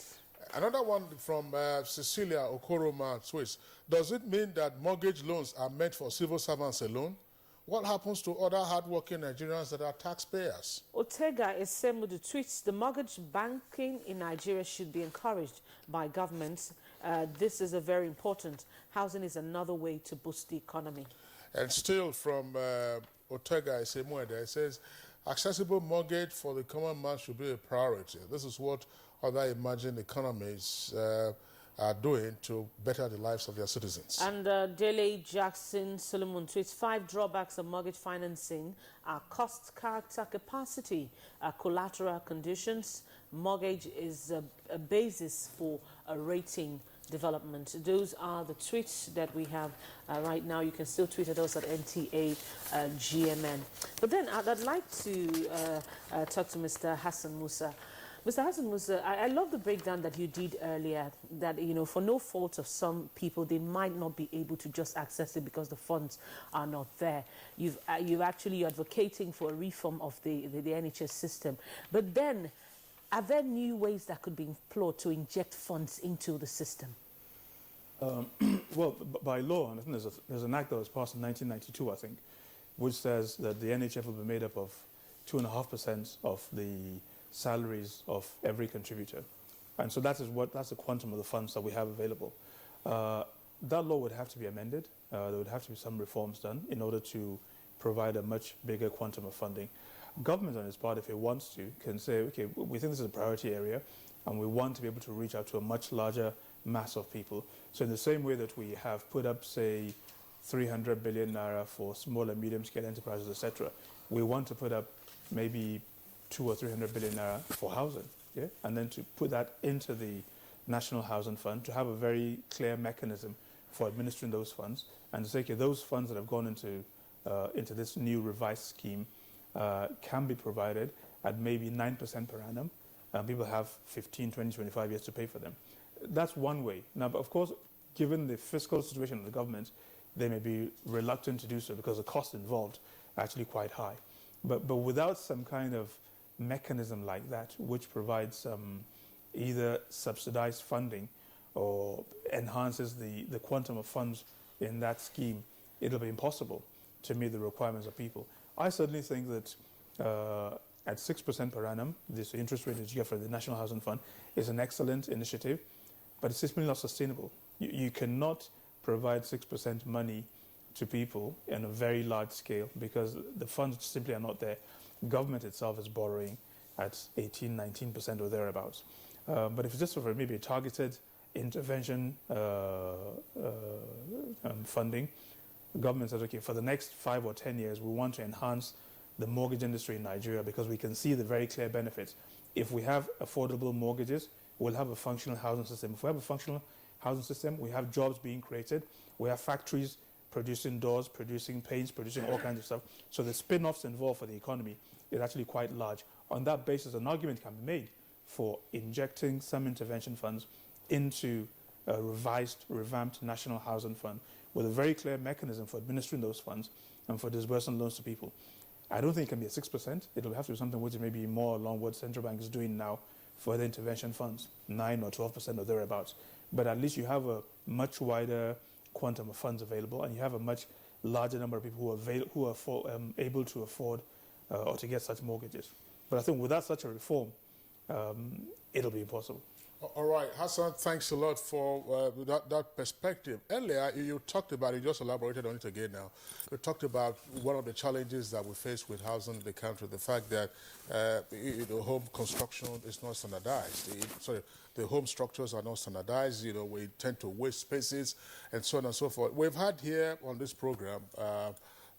Another one from Cecilia Okoroma tweets, does it mean that mortgage loans are meant for civil servants alone? What happens to other hardworking Nigerians that are taxpayers? Otega Esemudu tweets, the mortgage banking in Nigeria should be encouraged by governments. This is a very important. Housing is another way to boost the economy. And still from Otega Esemudu, it says, accessible mortgage for the common man should be a priority. This is what other emerging economies are doing to better the lives of their citizens. And Dele Jackson Solomon tweets 5 drawbacks of mortgage financing are cost, character, capacity, collateral conditions. Mortgage is a basis for a rating development. Those are the tweets that we have right now. You can still tweet at us at NTA GMN. But then I'd like to talk to Mr. Hassan Musa. Mr. Hassan Musa, I love the breakdown that you did earlier, that, you know, for no fault of some people, they might not be able to just access it because the funds are not there. You're actually advocating for a reform of the NHS system. But then, are there new ways that could be employed to inject funds into the system? Well, by law, and I think there's an act that was passed in 1992, I think, which says that the NHF will be made up of 2.5% of the salaries of every contributor. And so that's the quantum of the funds that we have available. That law would have to be amended. There would have to be some reforms done in order to provide a much bigger quantum of funding. Government on its part, if it wants to, can say, okay, we think this is a priority area and we want to be able to reach out to a much larger mass of people. So in the same way that we have put up, say, 300 billion naira for small and medium scale enterprises, etc., we want to put up maybe 200 or 300 billion naira for housing, yeah? And then to put that into the National Housing Fund, to have a very clear mechanism for administering those funds, and to say, okay, those funds that have gone into this new revised scheme can be provided at maybe 9% per annum, and people have 15, 20, 25 years to pay for them. That's one way. Now, but of course, given the fiscal situation of the government, they may be reluctant to do so because the costs involved are actually quite high. But without some kind of mechanism like that, which provides either subsidized funding or enhances the quantum of funds in that scheme, it'll be impossible to meet the requirements of people. I certainly think that at 6% per annum, this interest rate that you get for the National Housing Fund is an excellent initiative, but it's simply not sustainable. You cannot provide 6% money to people in a very large scale because the funds simply are not there. Government itself is borrowing at 18, 19% or thereabouts. But if it's just for maybe a targeted intervention funding, the government says, okay, for the next 5 or 10 years, we want to enhance the mortgage industry in Nigeria because we can see the very clear benefits. If we have affordable mortgages, we'll have a functional housing system. If we have a functional housing system, we have jobs being created, we have factories producing doors, producing paints, producing all kinds of stuff. So the spin-offs involved for the economy is actually quite large. On that basis, an argument can be made for injecting some intervention funds into a revamped National Housing Fund with a very clear mechanism for administering those funds and for disbursing loans to people. I don't think it can be at 6%. It'll have to be something which is maybe more along what central bank is doing now for the intervention funds, 9 or 12% or thereabouts. But at least you have a much wider quantum of funds available, and you have a much larger number of people who are able to afford or to get such mortgages. But I think without such a reform, it'll be impossible. All right, Hassan, thanks a lot for that perspective. Earlier, you talked about, you just elaborated on it again now. You talked about one of the challenges that we face with housing in the country, the fact that home construction is not standardized. The home structures are not standardized. We tend to waste spaces and so on and so forth. We've had here on this program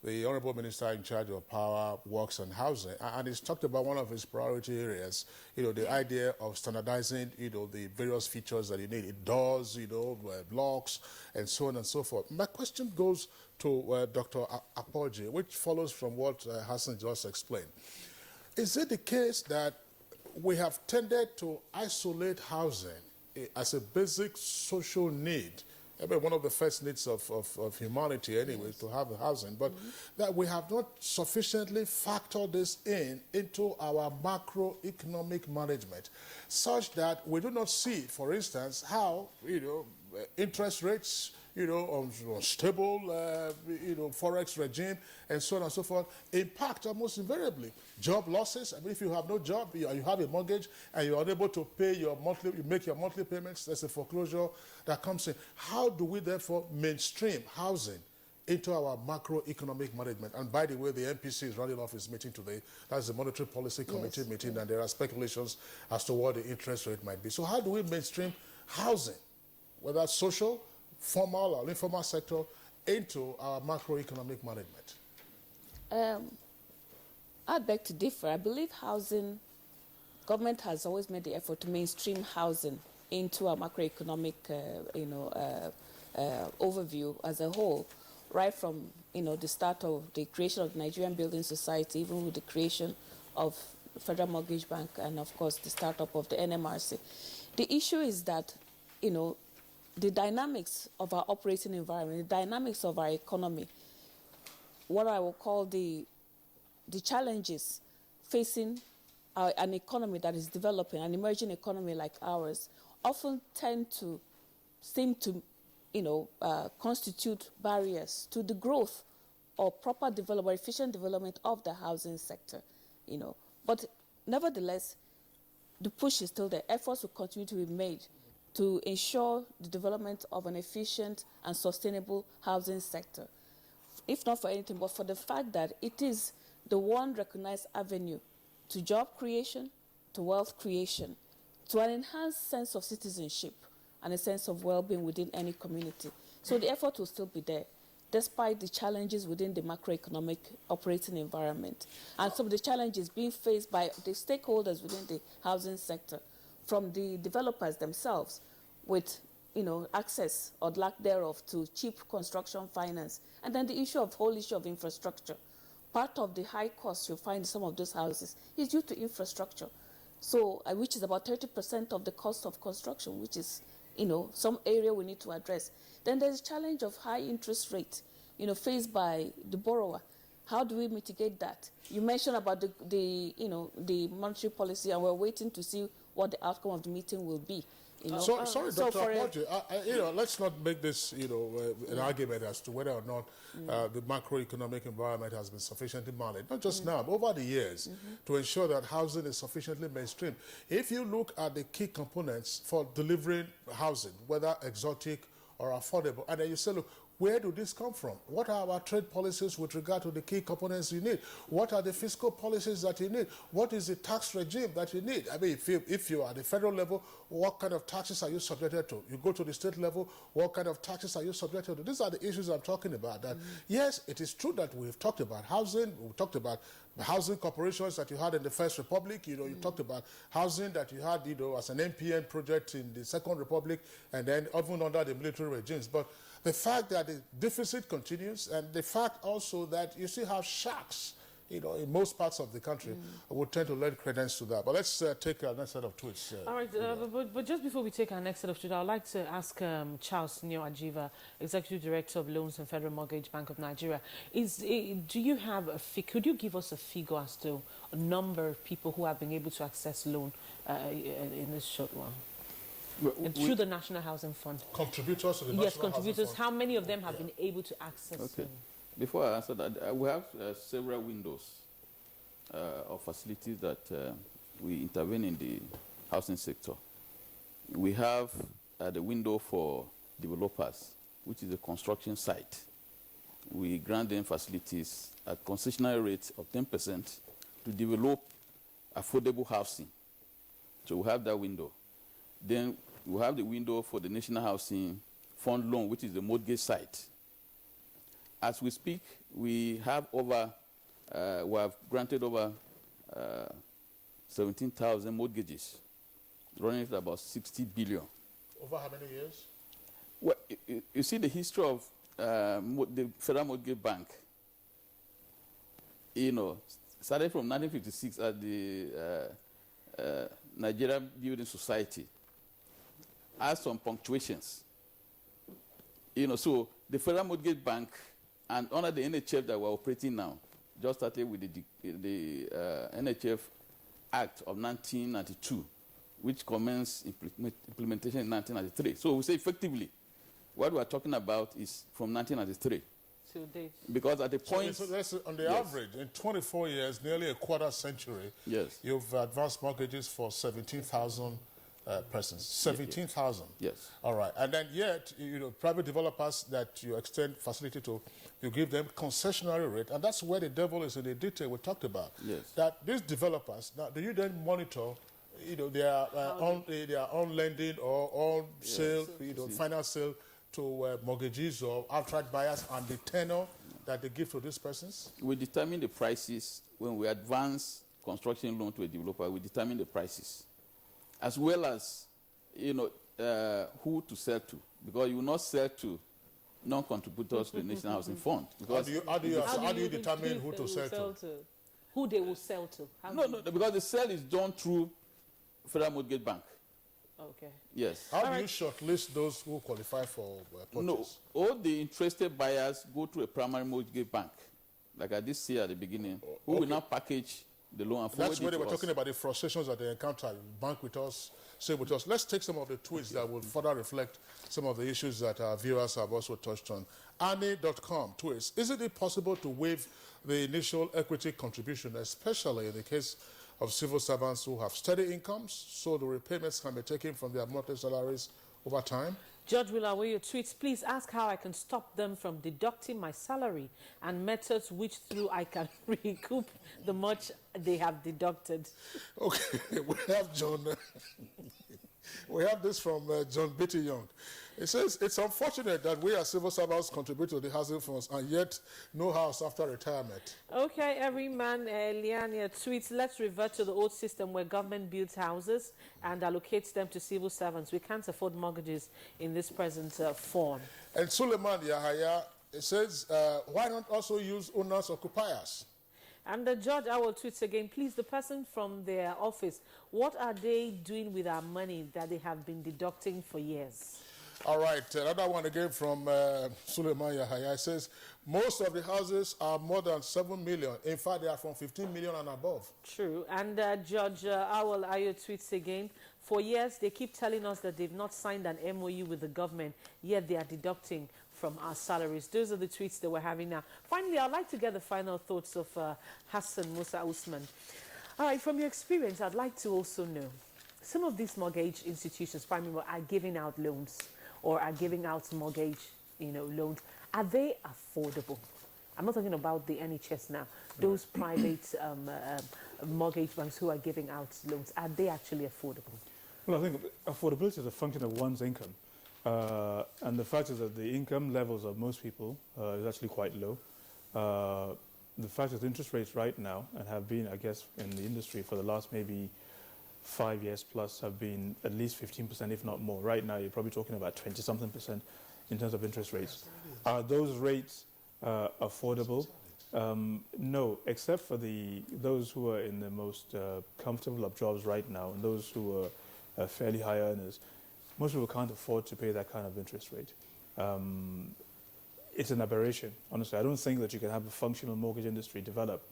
the Honorable Minister in charge of Power, Works and Housing, and he's talked about one of his priority areas, the idea of standardizing, the various features that you need, doors, blocks, and so on and so forth. My question goes to Dr. Apoji, which follows from what Hassan just explained. Is it the case that we have tended to isolate housing as a basic social need? I mean, one of the first needs of humanity anyway, yes, to have a housing, but that we have not sufficiently factored this into our macroeconomic management, such that we do not see, for instance, how interest rates, stable, forex regime, and so on and so forth, impact almost invariably. Job losses. I mean, if you have no job, you have a mortgage, and you're unable to pay you make your monthly payments, there's a foreclosure that comes in. How do we therefore mainstream housing into our macroeconomic management. And by the way, the MPC is running off his meeting today. That's the Monetary Policy Committee meeting, and there are speculations as to what the interest rate might be. So how do we mainstream housing, whether social, formal or informal sector, into our macroeconomic management? I beg to differ. I believe housing, government has always made the effort to mainstream housing into our macroeconomic, overview as a whole, right from, the start of the creation of the Nigerian Building Society, even with the creation of the Federal Mortgage Bank, and of course the startup of the NMRC. The issue is that, the dynamics of our operating environment, the dynamics of our economy, what I will call the challenges facing an economy that is developing, an emerging economy like ours, often seem to constitute barriers to the growth or proper development, efficient development of the housing sector, But nevertheless, the push is still there. Efforts will continue to be made to ensure the development of an efficient and sustainable housing sector, if not for anything, but for the fact that it is the one recognized avenue to job creation, to wealth creation, to an enhanced sense of citizenship and a sense of well-being within any community. So the effort will still be there, despite the challenges within the macroeconomic operating environment. And some of the challenges being faced by the stakeholders within the housing sector, from the developers themselves with access or lack thereof to cheap construction finance, and then the whole issue of infrastructure. Part of the high cost you'll find in some of those houses is due to infrastructure, so which is about 30% of the cost of construction, which is some area we need to address. Then there's a challenge of high interest rate, faced by the borrower. How do we mitigate that? You mentioned about the monetary policy, and we're waiting to see what the outcome of the meeting will be. Sorry, Dr. Abuja, let's not make this, an argument as to whether or not the macroeconomic environment has been sufficiently managed, not just now, but over the years, to ensure that housing is sufficiently mainstream. If you look at the key components for delivering housing, whether exotic or affordable, and then you say, look, where do this come from? What are our trade policies with regard to the key components you need? What are the fiscal policies that you need? What is the tax regime that you need? I mean, if you are at the federal level, what kind of taxes are you subjected to? You go to the state level, what kind of taxes are you subjected to? These are the issues I'm talking about. That yes, it is true that we've talked about housing. We've talked about the housing corporations that you had in the First Republic. You talked about housing that you had, as an MPN project in the Second Republic, and then even under the military regimes. But the fact that the deficit continues, and the fact also that you see how shacks, in most parts of the country, would tend to lend credence to that. But let's take our next set of tweets. All right, but just before we take our next set of tweets, I'd like to ask Charles Nyo-Ajiva, Executive Director of Loans and Federal Mortgage Bank of Nigeria, could you give us a figure as to a number of people who have been able to access loan in this short while? Through the National Housing Fund. Contributors to the National Housing Fund. Yes, contributors. How many of them have been able to access them? Before I answer that, we have several windows of facilities that we intervene in the housing sector. We have the window for developers, which is a construction site. We grant them facilities at concessional rates of 10% to develop affordable housing. So we have that window. Then we have the window for the National Housing Fund loan, which is the mortgage site. As we speak, we have granted over 17,000 mortgages, running at about 60 billion. Over how many years? Well, you see the history of the Federal Mortgage Bank. Started from 1956 at the Nigerian Building Society. Has some punctuations. So the Federal Mortgage Bank and under the NHF that we're operating now, just started with the NHF Act of 1992, which commenced implementation in 1993. So we say effectively, what we're talking about is from 1993. To date. Because at the point... So that's on the average, in 24 years, nearly a quarter century, you've advanced mortgages for 17,000 persons. 17,000. Yes. All right. And then yet, private developers that you extend facility to, you give them concessionary rate, and that's where the devil is in the detail we talked about. Yes. That these developers, now, do you then monitor, their own lending or own sale, final sale to mortgages or outright buyers, and the tenor that they give to these persons? We determine the prices when we advance construction loan to a developer. We determine the prices, as well as who to sell to, because you will not sell to non-contributors to the National Housing Fund. How do you determine who to sell to? Who they will sell to? No, because the sale is done through Federal Mortgage Bank. Okay. Yes. How do you shortlist those who qualify for purchase? No, all the interested buyers go to a primary mortgage bank, like I did say at the beginning, who will now package the loan and forward it to us. That's where they were talking about the frustrations that they encounter. Bank with us, say with us. Let's take some of the tweets that will further reflect some of the issues that our viewers have also touched on. Annie.com tweets, isn't it possible to waive the initial equity contribution, especially in the case of civil servants who have steady incomes, so the repayments can be taken from their monthly salaries over time? Judge Wilawayo tweets, please ask how I can stop them from deducting my salary and methods which through I can recoup the much they have deducted. Okay, we have John. We have this from John Bitty Young. It says, it's unfortunate that we as civil servants contribute to the housing funds and yet no house after retirement. Okay, every man, Liania tweets, let's revert to the old system where government builds houses and allocates them to civil servants. We can't afford mortgages in this present form. And Suleiman Yahaya, it says, why not also use owners occupiers? And the judge, I will tweet again, please, the person from their office, what are they doing with our money that they have been deducting for years? All right, another one again from Suleiman Yahaya. It says, most of the houses are more than 7 million. In fact, they are from 15 million and above. True. And Judge Awal Ayo tweets again, for years they keep telling us that they've not signed an MOU with the government, yet they are deducting from our salaries. Those are the tweets that we're having now. Finally, I'd like to get the final thoughts of Hassan Musa Usman. All right, from your experience, I'd like to also know, some of these mortgage institutions, primarily, are giving out loans or are giving out mortgage, loans. Are they affordable? I'm not talking about the NHS now. Those private mortgage banks who are giving out loans, are they actually affordable? Well, I think affordability is a function of one's income. And the fact is that the income levels of most people is actually quite low. The fact is the interest rates right now, and have been, I guess, in the industry for the last maybe 5 years plus, have been at least 15%, if not more. Right now, you're probably talking about 20-something% in terms of interest rates. Are those rates affordable? No, except for those who are in the most comfortable of jobs right now, and those who are fairly high earners. Most people can't afford to pay that kind of interest rate. It's an aberration, honestly. I don't think that you can have a functional mortgage industry develop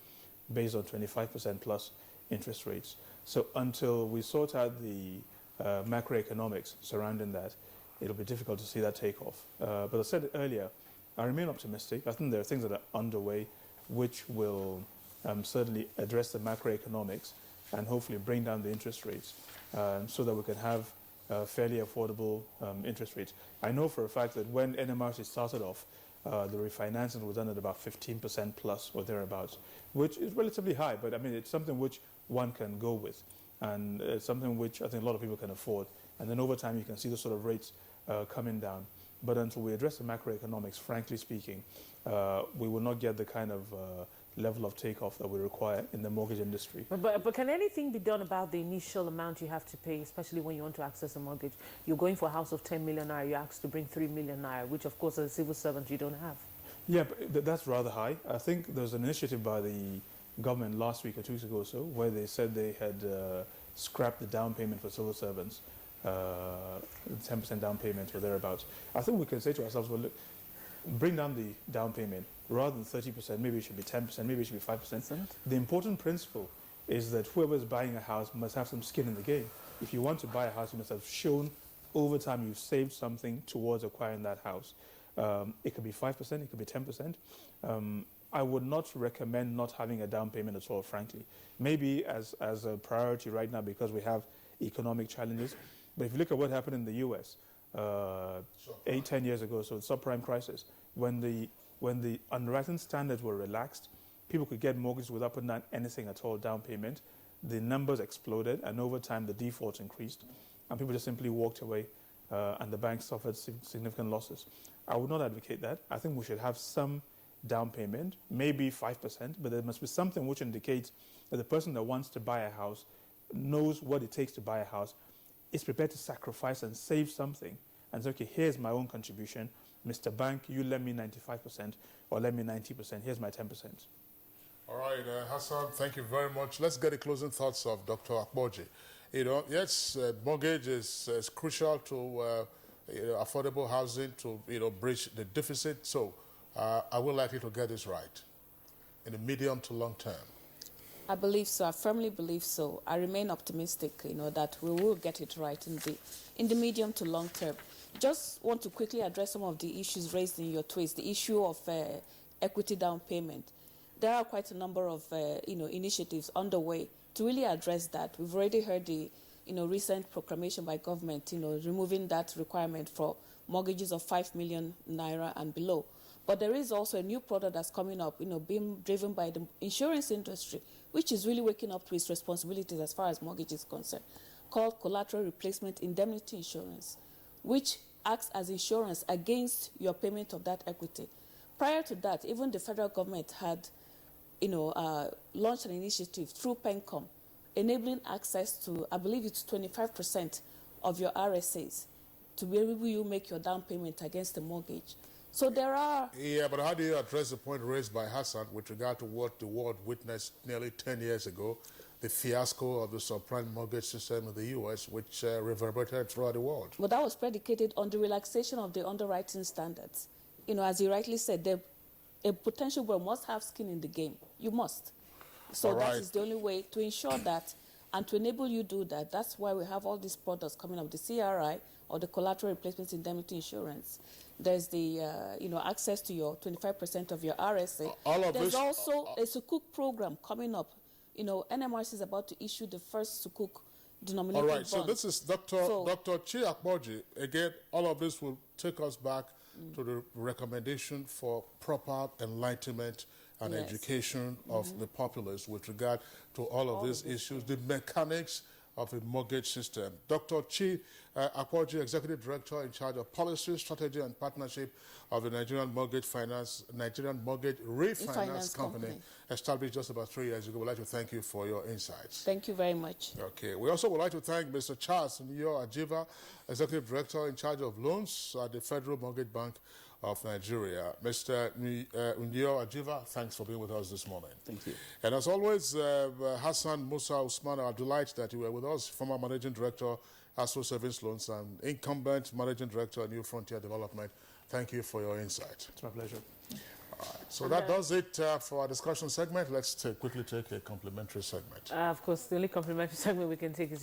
based on 25% plus interest rates. So until we sort out the macroeconomics surrounding that, it'll be difficult to see that take off. But as I said earlier, I remain optimistic. I think there are things that are underway which will certainly address the macroeconomics and hopefully bring down the interest rates so that we can have fairly affordable interest rates. I know for a fact that when NMRC started off, the refinancing was done at about 15% plus or thereabouts, which is relatively high, but I mean, it's something which one can go with, and it's something which I think a lot of people can afford. And then over time, you can see the sort of rates coming down. But until we address the macroeconomics, frankly speaking, we will not get the kind of level of takeoff that we require in the mortgage industry. But can anything be done about the initial amount you have to pay, especially when you want to access a mortgage? You're going for a house of 10 million naira, you're asked to bring 3 million naira, which of course as a civil servant you don't have. Yeah, but that's rather high. I think there's an initiative by the government last week or 2 weeks ago or so, where they said they had scrapped the down payment for civil servants, 10% down payment or thereabouts. I think we can say to ourselves, well, look, bring down the down payment. Rather than 30%, maybe it should be 10%, maybe it should be 5%. The important principle is that whoever is buying a house must have some skin in the game. If you want to buy a house, you must have shown over time you've saved something towards acquiring that house. It could be 5%, it could be 10%. I would not recommend not having a down payment at all, frankly. Maybe as a priority right now because we have economic challenges, But if you look at what happened in the US 8-10 years ago, so the subprime crisis, when the underwriting standards were relaxed, people could get mortgages without putting down anything at all, down payment. The numbers exploded, and over time the defaults increased, and people just simply walked away, and the banks suffered significant losses. I would not advocate that. I think we should have some down payment, maybe 5%, but there must be something which indicates that the person that wants to buy a house knows what it takes to buy a house, is prepared to sacrifice and save something, and say, okay, here's my own contribution. Mr. Bank, you lend me 95% or lend me 90%. Here's my 10%. All right, Hassan, thank you very much. Let's get the closing thoughts of Dr. Akpoji. Yes, mortgage is crucial to affordable housing to bridge the deficit. So, are we likely to get this right in the medium to long term? I believe so. I firmly believe so. I remain optimistic, that we will get it right in the medium to long term. Just want to quickly address some of the issues raised in your tweets. The issue of equity down payment. There are quite a number of initiatives underway to really address that. We've already heard the recent proclamation by government, removing that requirement for mortgages of 5 million naira and below. But there is also a new product that's coming up, being driven by the insurance industry, which is really waking up to its responsibilities as far as mortgage is concerned, called collateral replacement indemnity insurance, which acts as insurance against your payment of that equity. Prior to that, even the federal government had launched an initiative through PENCOM, enabling access to, I believe it's 25% of your RSAs to be able to make your down payment against the mortgage. So there are... Yeah, but how do you address the point raised by Hassan with regard to what the world witnessed nearly 10 years ago, the fiasco of the subprime mortgage system in the U.S., which reverberated throughout the world? But that was predicated on the relaxation of the underwriting standards. As you rightly said, a potential borrower must have skin in the game. You must. So that is the only way to ensure that and to enable you to do that. That's why we have all these products coming up, the CRI or the collateral replacement indemnity insurance. There's the access to your 25% of your RSA. There's also a Sukuk program coming up. NMRC is about to issue the first Sukuk denominated bond. All right, so this is Dr. Chi Akpoji. Again, all of this will take us back to the recommendation for proper enlightenment and education of the populace with regard to all of these issues, the mechanics of a mortgage system. Dr. Chi Akpoji, Executive Director in charge of Policy, Strategy and Partnership of the Nigerian Mortgage Refinance Company, established just about 3 years ago. We'd like to thank you for your insights. Thank you very much. Okay. We also would like to thank Mr. Charles Nyo Ajiva, Executive Director in charge of loans at the Federal Mortgage Bank of Nigeria. Mr. Nyo Ajiva, thanks for being with us this morning. Thank you. And as always, Hassan Musa Usman, our delight that you were with us, former Managing Director, Astro Savings Loans, and incumbent Managing Director, New Frontier Development. Thank you for your insight. It's my pleasure. All right. So that does it for our discussion segment. Let's quickly take a complimentary segment. Of course, the only complimentary segment we can take is